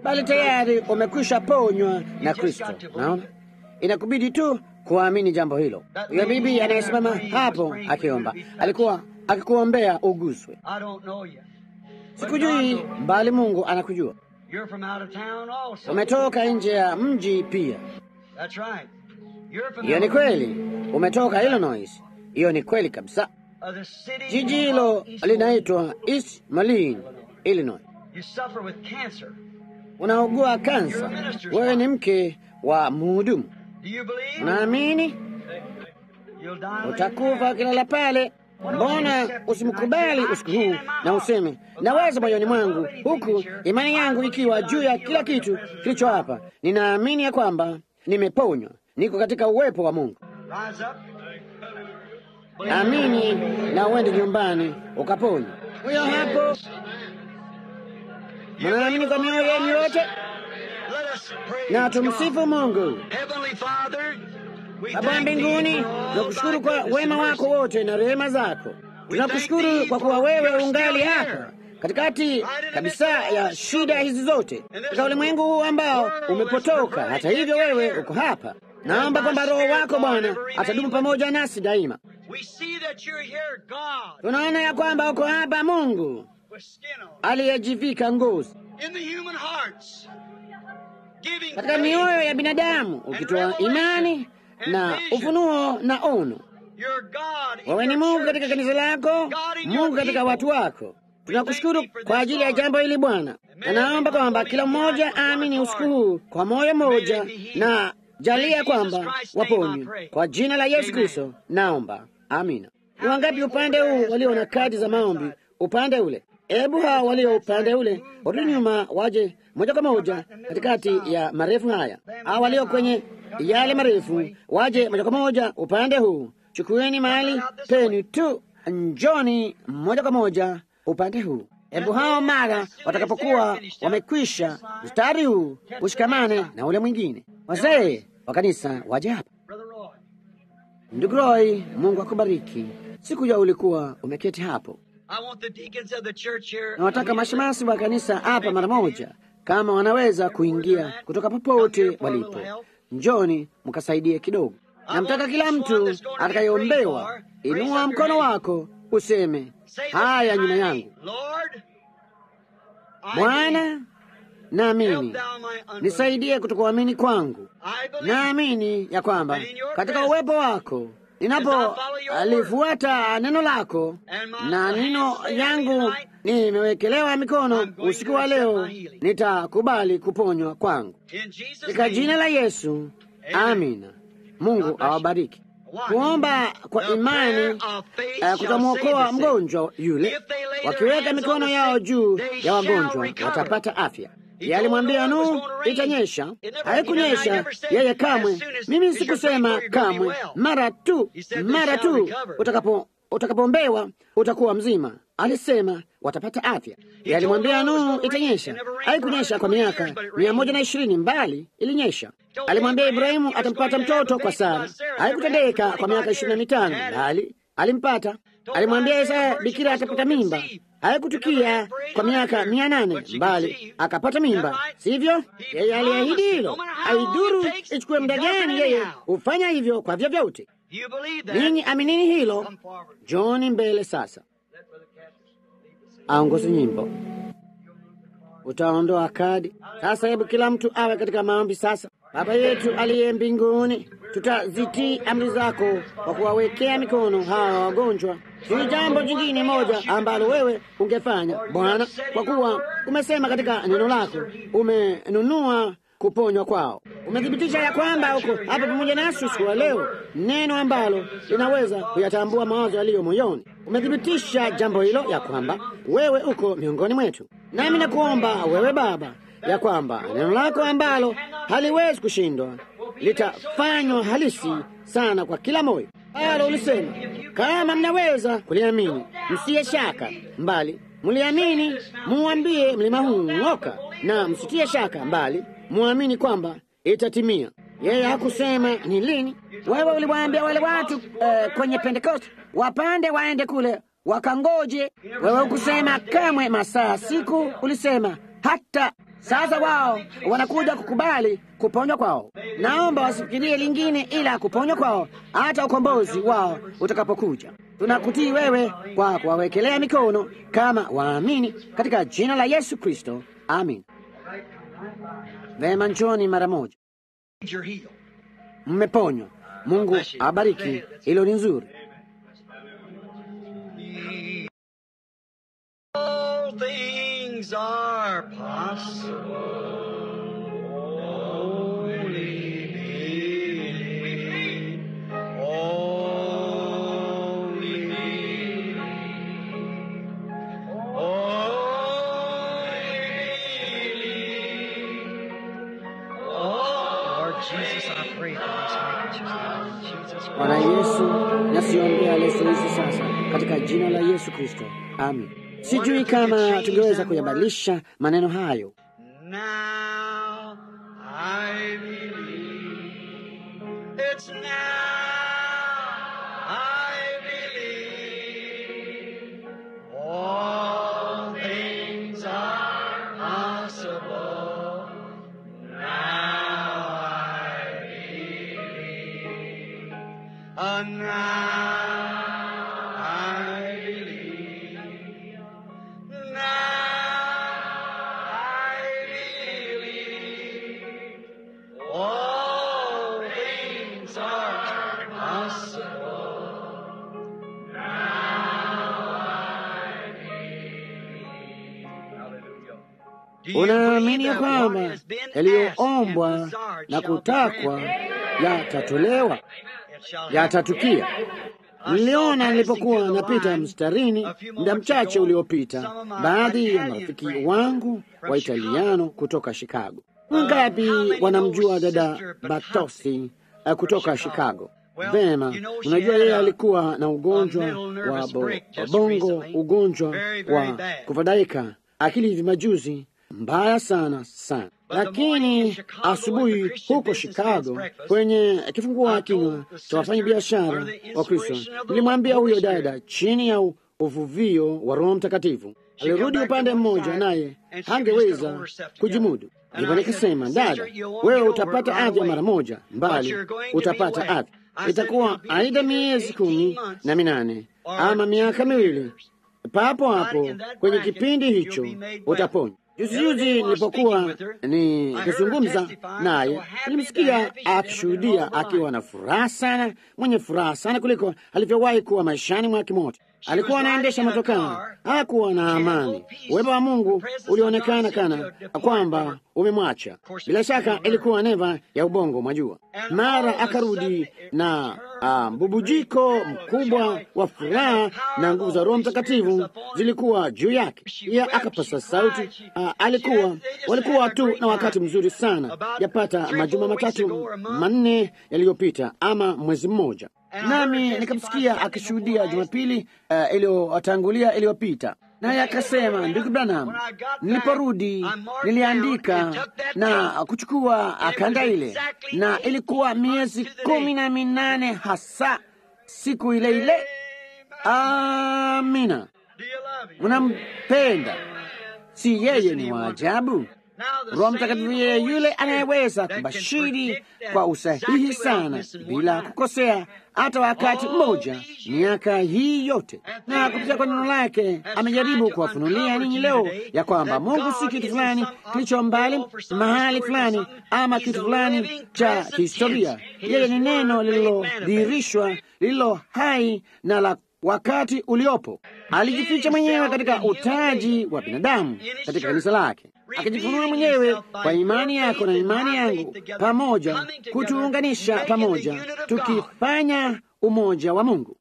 bali tayari umekwisha ponywa na Kristo. Naona inakubidi tu kuamini jambo hilo. Huyo bibi anayesimama hapo akiomba alikuwa akikuombea uguswe. Sikujui, bali Mungu anakujua. Umetoka nje ya mji pia. Hiyo ni kweli. Umetoka Illinois. Hiyo ni kweli kabisa. Jiji hilo linaitwa East Moline, Illinois. Unaugua kansa. Wewe ni mke wa mhudumu. Unaamini? Utakufa kilala pale. Mbona usimkubali usiku huu na useme, naweza moyoni mwangu, huku imani yangu ikiwa juu ya kila kitu kilicho hapa, ninaamini ya kwamba nimeponywa, niko katika uwepo wa Mungu. Amini na uende nyumbani ukaponywa. Huyo hapo. Mnaamini kwa mioyo yenu yote? Na tumsifu Mungu. Baba mbinguni, tunakushukuru kwa wema wako wote na rehema zako. Tunakushukuru kwa kuwa wewe ungali hapa katikati kabisa ya shida hizi zote, katika ulimwengu huu ambao umepotoka. Hata hivyo wewe uko hapa. Naomba kwamba Roho wako Bwana atadumu pamoja nasi daima. Tunaona ya kwamba uko hapa, Mungu aliyejivika ngozi katika mioyo ya binadamu, ukitoa imani na ufunuo na ono. Wewe ni Mungu katika kanisa lako, Mungu katika watu wako. Tunakushukuru kwa ajili ya jambo hili Bwana, na naomba kwamba kila mmoja aamini usiku huu kwa moyo mmoja, na jalia kwamba waponywe kwa jina la Yesu Kristo. Naomba, amina. Ni wangapi upande huu walio na kadi za maombi? Upande ule, hebu hao walio upande ule warudi nyuma, waje moja kwa moja katikati ya marefu haya. Hao walio kwenye yale marefu waje moja kwa moja upande huu. Chukueni mahali penu tu, njoni moja kwa moja upande huu. Hebu hao mara watakapokuwa wamekwisha mstari huu ushikamane na ule mwingine. Wazee wa kanisa waje hapa. Ndugu Roy, Mungu akubariki. Siku ya ulikuwa umeketi hapo. Na wataka mashemasi wa kanisa hapa mara moja, kama wanaweza kuingia kutoka popote walipo. Njoni mkasaidie kidogo. Namtaka kila mtu atakayeombewa, inua mkono wako useme, haya nyuma yangu. Bwana, naamini, nisaidie kutokuamini kwangu. Naamini ya kwamba katika uwepo wako, ninapolifuata neno lako na neno yangu nimewekelewa mikono usiku wa leo, nitakubali kuponywa kwangu katika jina la Yesu. Amina. Mungu awabariki. Kuomba kwa imani kutamwokoa mgonjwa yule. Wakiweka mikono yao juu ya wagonjwa watapata afya. Yeye alimwambia Nuhu itanyesha. Haikunyesha yeye kamwe. Mimi sikusema kamwe. Mara tu utakapoombewa utakuwa mzima. Alisema watapata afya. Yeye alimwambia Nuhu itanyesha. Haikunyesha kwa miaka 120 mbali ilinyesha. Alimwambia Ibrahimu atampata mtoto kwa Sara. Haikutendeka kwa miaka 25 bali alimpata. Alimwambia Isaya bikira atapata mimba. Haikutukia kwa miaka 800 bali akapata mimba, sivyo? Yeye aliahidi hilo. Haiduru ichukue muda gani, yeye hufanya hivyo kwa vyovyote. Ninyi aminini hilo. John mbele sasa aongoze nyimbo. Utaondoa kadi sasa. Hebu kila mtu awe katika maombi sasa. Baba yetu aliye mbinguni, tutazitii amri zako kwa kuwawekea mikono hawa wagonjwa. Si jambo jingine moja ambalo wewe ungefanya Bwana, kwa kuwa umesema katika neno lako umenunua kuponywa kwao. Umethibitisha ya kwamba uko hapa pamoja nasi usiku wa leo, neno ambalo linaweza kuyatambua mawazo yaliyo moyoni. Umethibitisha jambo hilo ya kwamba wewe uko miongoni mwetu. Nami nakuomba wewe Baba ya kwamba neno lako ambalo haliwezi kushindwa litafanywa halisi sana kwa kila moyo. Halo, ulisema kama mnaweza kuliamini, msiye shaka, mbali mliamini, muambie mlima huu ng'oka, na msitie shaka, mbali muamini kwamba itatimia. Yeye hakusema ni lini. Wewe uliwaambia wale watu kwenye Pentekoste wapande waende kule wakangoje. Wewe ukusema kamwe masaa siku, ulisema hata sasa. Wao wanakuja kukubali kuponywa kwao. Naomba wasifikirie lingine ila kuponywa kwao hata ukombozi wao utakapokuja. Tunakutii wewe kwa kuwawekelea mikono kama waamini katika jina la Yesu Kristo. Amin. Vema, njoni mara moja. Mmeponywa. Mungu abariki. Hilo ni nzuri. All things are possible. Only believe. Only believe. Only believe. Lord Jesus, I pray for these handkerchiefs. Jesus Christ. Bwana Yesu, nasiombea leso hizi sasa katika jina la Yesu Kristo. Amin. Sijui kama tungeweza kuyabadilisha maneno hayo. Now I believe. It's now I believe. All things are possible. Now I believe. Now Unaamini ya kwamba yaliyoombwa na kutakwa yatatolewa, yatatukia? Niliona nilipokuwa napita mstarini muda mchache uliopita, baadhi ya marafiki wangu wa Italiano kutoka Chicago. Wangapi wanamjua dada Batosi kutoka Chicago? Vema, unajua yeye alikuwa na ugonjwa wa bongo, ugonjwa wa kufadhaika akili hivi majuzi, mbaya sana sana. Lakini asubuhi huko Chicago kwenye kifungua kinywa cha wafanya biashara wa Kristo, nilimwambia huyo dada chini ya uvuvio wa Roho Mtakatifu. Alirudi upande mmoja naye hangeweza kujimudu. Ndipo nikasema, dada, wewe utapata afya mara moja, mbali utapata afya. Itakuwa aidha miezi 18 ama miaka 2. Papo hapo kwenye kipindi hicho utaponywa. Juzi nilipokuwa nikizungumza naye, nilimsikia akishuhudia akiwa na furaha sana, mwenye furaha sana kuliko alivyowahi kuwa maishani mwake mote. Alikuwa anaendesha motokaa, hakuwa na amani. Uwepo wa Mungu ulionekana kana kwamba umemwacha. Bila shaka ilikuwa neva ya ubongo, mwajua. Mara akarudi na mbubujiko mkubwa wa furaha na nguvu za Roho Mtakatifu zilikuwa juu yake. Pia akapasa sauti. Walikuwa tu na wakati mzuri sana, yapata majuma 3-4 yaliyopita ama mwezi mmoja. Nami nikamsikia akishuhudia Jumapili iliyotangulia iliyopita, naye akasema, ndugu Branham, niliporudi niliandika na kuchukua kanda ile, na ilikuwa miezi 18 hasa siku ile ile. Amina. Unampenda? Si yeye ni waajabu? Roho Mtakatifu yeye yule anayeweza kubashiri kwa usahihi sana bila kukosea hata wakati mmoja miaka hii yote, na kupitia kwa neno lake amejaribu kuwafunulia ninyi leo ya kwamba Mungu si kitu fulani kilicho mbali mahali fulani ama kitu fulani cha kihistoria. Yeye ni neno lililodhihirishwa, lililo hai na la wakati uliopo. Alijificha mwenyewe katika utaji wa binadamu katika kanisa lake, akijifunua mwenyewe kwa imani yako na imani yangu pamoja, kutuunganisha pamoja, tukifanya umoja wa Mungu.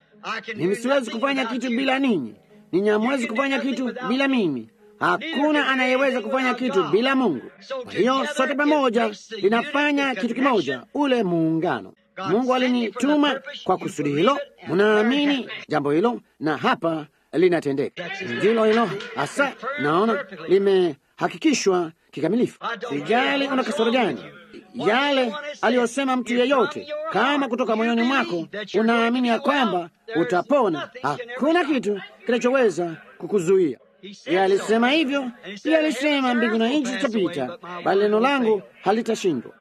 Mimi siwezi kufanya kitu bila ninyi, ninyi hamwezi kufanya kitu bila mimi. Hakuna anayeweza kufanya kitu bila Mungu. Kwa hiyo sote pamoja linafanya kitu kimoja, ule muungano. Mungu alinituma kwa kusudi hilo. Munaamini jambo hilo? Na hapa linatendeka. Ndilo hilo hasa, naona limehakikishwa kikamilifu. Sijali una kasoro gani, yale aliyosema mtu yeyote. Kama kutoka moyoni mwako unaamini ya kwamba utapona, hakuna kitu kinachoweza kukuzuia. Yeye alisema hivyo. Yeye alisema mbingu na nchi zitapita, bali neno langu halitashindwa.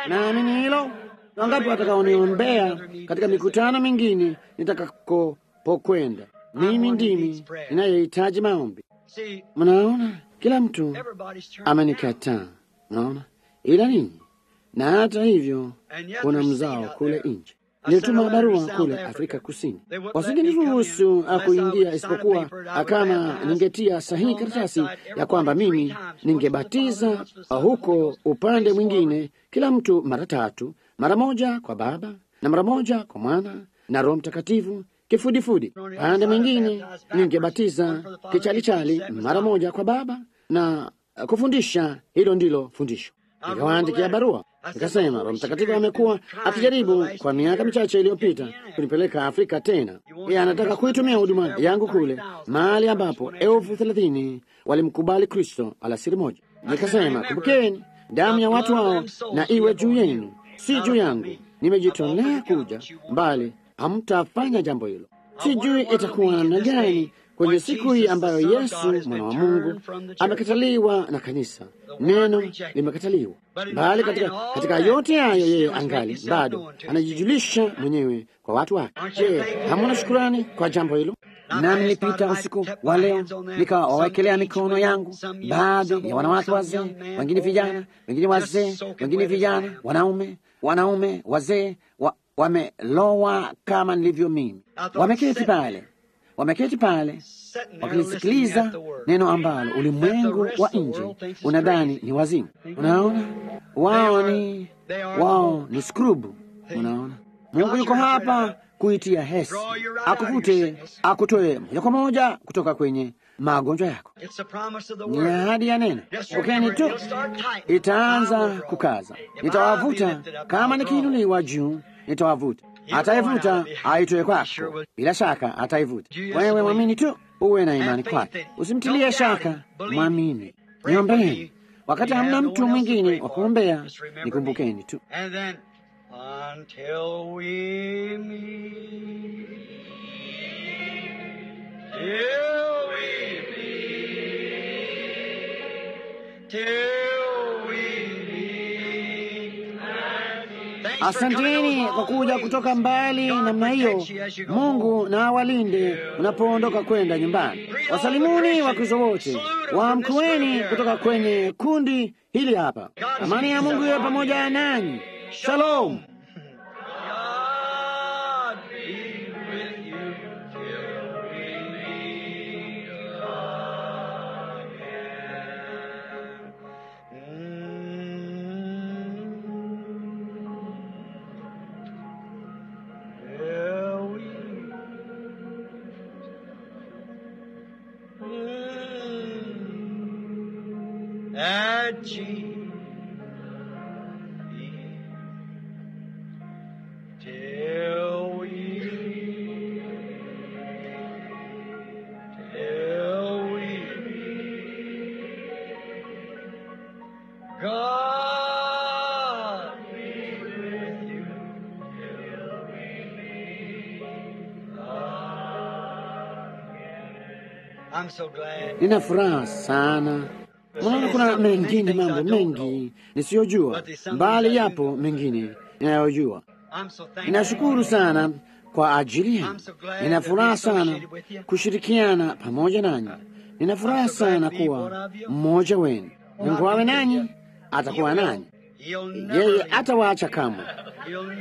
Naamini hilo. Wangapi watakaoniombea katika mikutano mingine nitakapokwenda? Mimi ndimi ninayehitaji maombi. Mnaona, kila mtu amenikataa, mnaona, ila ninyi. Na hata hivyo kuna mzao kule nje. Nilituma barua kule Afrika Kusini, wasingeniruhusu kuingia isipokuwa kama ningetia sahihi karatasi ya kwamba mimi ningebatiza huko upande mwingine kila mtu mara 3, mara moja kwa Baba na mara moja kwa Mwana na Roho Mtakatifu kifudifudi. Pande mwingine ningebatiza kichalichali mara moja kwa Baba na kufundisha. Hilo ndilo fundisho. Nikawaandikia barua nikasema, Roho Mtakatifu amekuwa akijaribu kwa miaka michache iliyopita kunipeleka Afrika tena. Yeye anataka kuitumia huduma yangu kule, mahali ambapo 30,000 walimkubali Kristo alasiri moja. Nikasema, kumbukeni, damu ya watu hao na iwe juu yenu, si juu yangu. Nimejitolea kuja, mbali hamtafanya jambo hilo. Sijui itakuwa namna gani kwenye siku hii ambayo Yesu mwana wa Mungu amekataliwa na kanisa, neno limekataliwa, bali katika yote hayo yeye angali bado anajijulisha mwenyewe kwa watu wake. Je, hamuna shukurani kwa jambo hilo? Nami nilipita usiku wa leo nikawawekelea mikono yangu baadhi ya wanawake wazee, wengine vijana, wengine wazee, wengine vijana, wanaume wazee, wamelowa kama nilivyo mimi. Wameketi pale wakilisikiliza neno ambalo ulimwengu wa nje unadhani ni wazimu. Unaona, wao ni skrubu. Unaona, Mungu yuko hapa kuitia hesi, akutoe moja kwa moja kutoka kwenye magonjwa yako. Ni ahadi ya neno. Ukeni tu, itaanza kukaza. Nitawavuta kama nikiinuliwa juu, nitawavuta. Ataivuta aitoe kwako, bila shaka ataivuta. Wewe mwamini tu, uwe na imani kwake, usimtilie shaka, mwamini. Niombeni wakati hamna mtu mwingine wa kuombea, nikumbukeni tu. Asanteni kwa kuja kutoka mbali namna hiyo. Mungu na awalinde unapoondoka kwenda nyumbani. Wasalimuni Wakristo wote, waamkueni kutoka kwenye kundi hili hapa. Amani ya Mungu iwe pamoja nanyi. Shalom. Nina furaha sana. Mwana, kuna mengine, mambo mengi nisiyojua, bali yapo mengine ninayojua. Ninashukuru sana kwa ajili yenu. Nina furaha sana kushirikiana pamoja nanyi. Nina furaha sana kuwa mmoja wenu. Mungu awe nanyi, atakuwa nanyi. Yeye hatawaacha kamwe,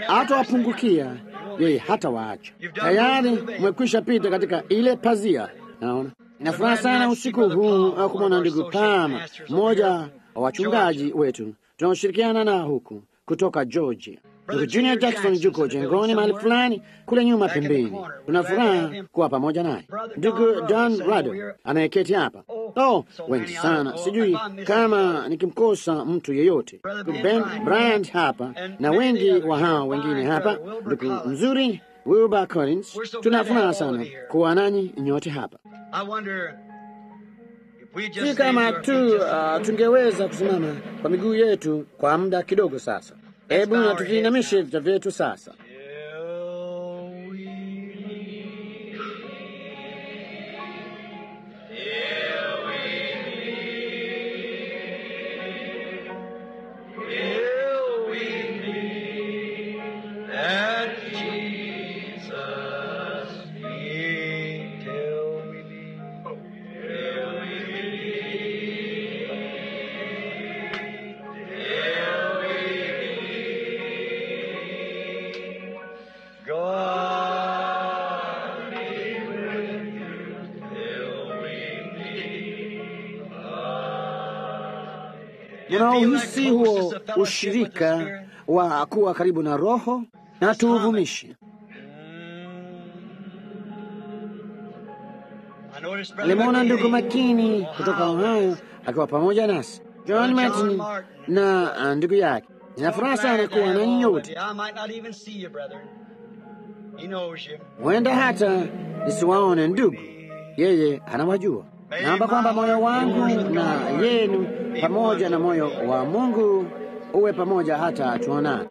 hatawapungukia. Yeye hatawaacha. Tayari mmekwisha pita katika ile pazia. Naona nina furaha sana usiku huu kumwona ndugu Pama, mmoja wa wachungaji wetu tunaoshirikiana na huku kutoka Georgia. Ndugu Junior Jackson yuko jengoni mahali fulani kule nyuma pembeni. Tuna furaha kuwa pamoja naye. Ndugu Dan Rado anayeketi hapa. Wengi sana, sijui kama nikimkosa mtu yeyote. Ndugu Ben Bryant hapa na wengi wa hao wengine hapa. Ndugu mzuri Wilbur Collins, tuna furaha sana kuwa nanyi nyote hapa. Si kama tu tungeweza kusimama kwa miguu yetu kwa muda kidogo sasa. Hebu na tuviinamishe vichwa vyetu sasa. Mnaohisi huo ushirika wa kuwa karibu na Roho, na tuuvumishe. Nilimwona ndugu Makini kutoka Ohio akiwa pamoja nasi, John Martin na ndugu yake. Nina furaha sana kuwa na nyote. Huenda hata nisiwaone ndugu, yeye anawajua. Naomba kwamba moyo wangu na yenu pamoja na moyo wa Mungu uwe pamoja hata tuonane.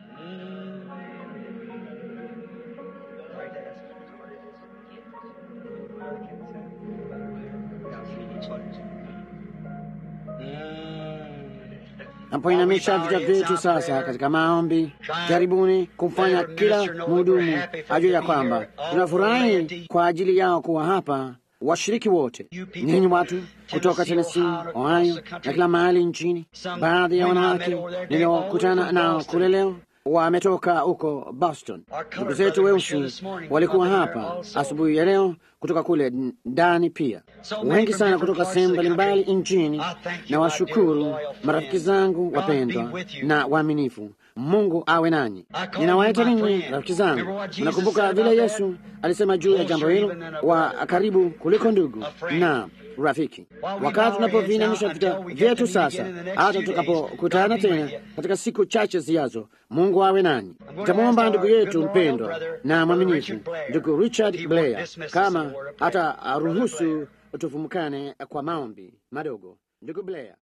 Napoinamisha vichwa vyetu sasa katika maombi, jaribuni kumfanya kila mhudumu ajue ya kwamba tunafurahi kwa ajili yao kuwa hapa. Washiriki wote, ninyi watu kutoka Tennessee, Ohio na kila mahali nchini. Baadhi ya wanawake niliokutana nao kule leo wametoka huko Boston. Ndugu zetu weusi walikuwa hapa asubuhi ya leo kutoka kule ndani pia, wengi sana kutoka sehemu mbalimbali nchini. Na washukuru marafiki zangu wapendwa na waaminifu. Mungu awe nanyi. Ninawaita ninyi rafiki zangu. Nakumbuka vile Yesu alisema juu ya jambo hilo, wa karibu kuliko ndugu na rafiki. Wakati tunapoviinamisha vichwa vyetu sasa, hata tutakapokutana tena katika siku chache zijazo, Mungu awe nanyi. Nitamwomba ndugu yetu mpendwa na mwaminifu, ndugu Richard Blair, kama hata aruhusu tufumukane kwa maombi madogo. Ndugu Blair.